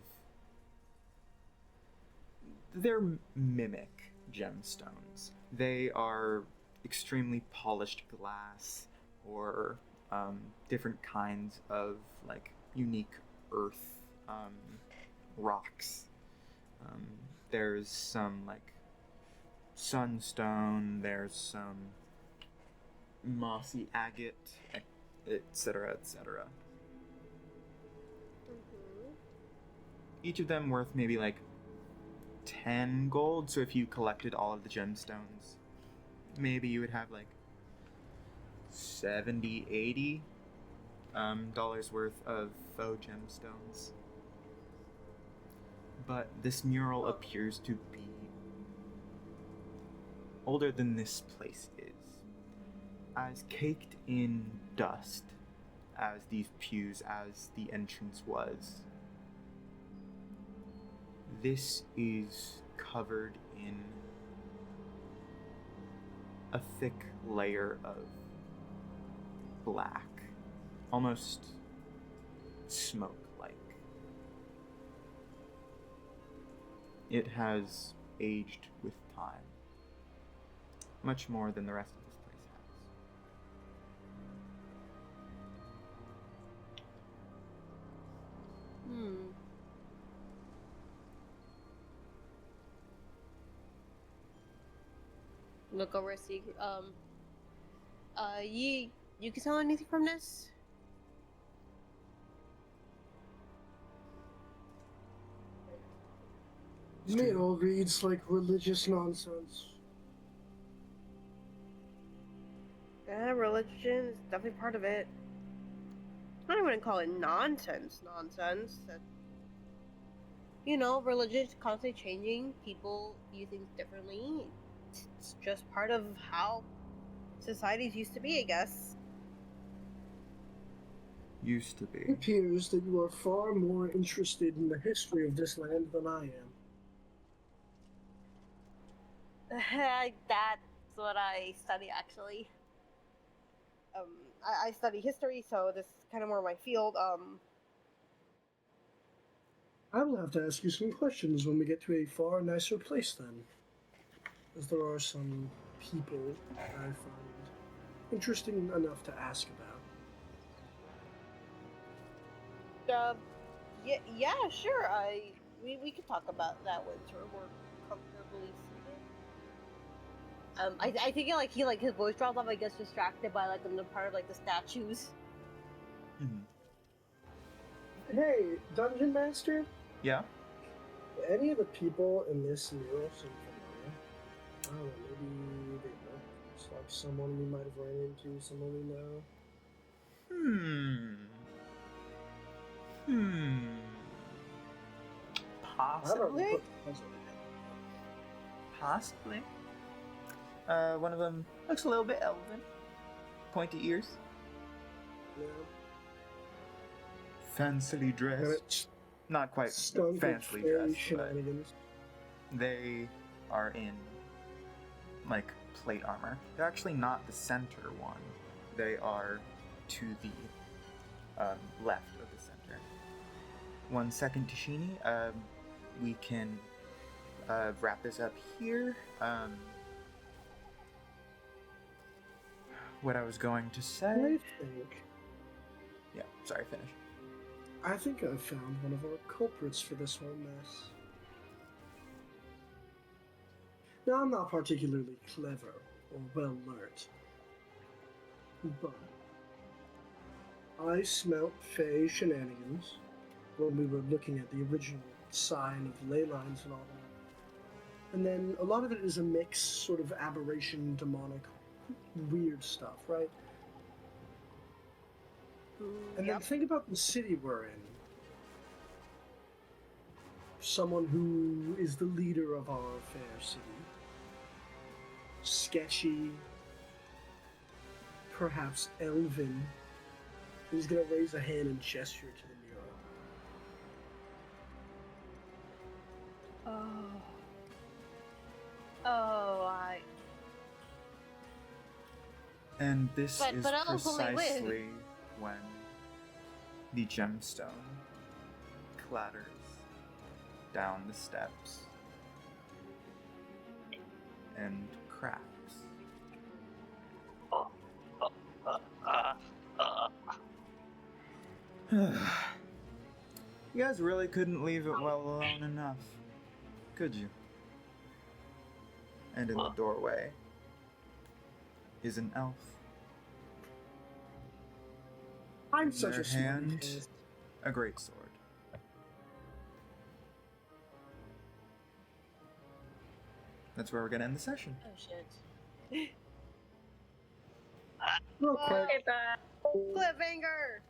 They're mimic gemstones. They are extremely polished glass, or different kinds of like unique earth rocks. There's some like sunstone, there's some mossy agate, etc., etc. Each of them worth maybe like 10 gold, so if you collected all of the gemstones, maybe you would have like 70, 80 dollars worth of faux gemstones. But this mural appears to be older than this place is. As caked in dust as these pews, as the entrance was, this is covered in a thick layer of black, almost smoke-like. It has aged with time, much more than the rest of this place has. Look over, see, you can tell anything from this? To me, it all reads like religious nonsense. Yeah, religion is definitely part of it. I don't even call it nonsense. That, religion is constantly changing. People view things differently. It's just part of how societies used to be, I guess. Used to be. It appears that you are far more interested in the history of this land than I am. That's what I study actually. I study history, so this is kind of more my field. I will have to ask you some questions when we get to a far nicer place then. As there are some people I find interesting enough to ask about. Yeah, sure. We could talk about that once we're more comfortably seated. I think he his voice drops off. I gets distracted by like the part of like the statues. Mhm. Hey, Dungeon Master? Yeah. Any of the people in this mural seem familiar? I don't know, maybe they look just like someone we might have run into, someone we know. Possibly. Puzzle. Possibly. One of them looks a little bit elven. Pointy ears. Yeah. Fancily And dressed. it's Not quite stunk of fancily fairy dressed, but shenanigans. they are in like plate armor. They're actually not the center one. They are to the left of the center. 1 second, Tashini. We can wrap this up here. What I was going to say. Yeah, sorry, finish. I think I found one of our culprits for this whole mess. Now, I'm not particularly clever or well learned, but I smelt Fey shenanigans when we were looking at the original sign of ley lines and all that. And then a lot of it is a mix, sort of aberration, demonic, weird stuff, right? And then think about the city we're in. Someone who is the leader of our fair city. Sketchy, perhaps elven. He's gonna raise a hand and gesture to the mural. And this But- is but I don't fully win. precisely when the gemstone clatters down the steps and cracks. You guys really couldn't leave it well alone enough, could you? And in the doorway is an elf. I'm In such their a smart hand, ass. a great sword. That's where we're gonna end the session. Oh shit. Real quick, Okay, bye. Cliffhanger.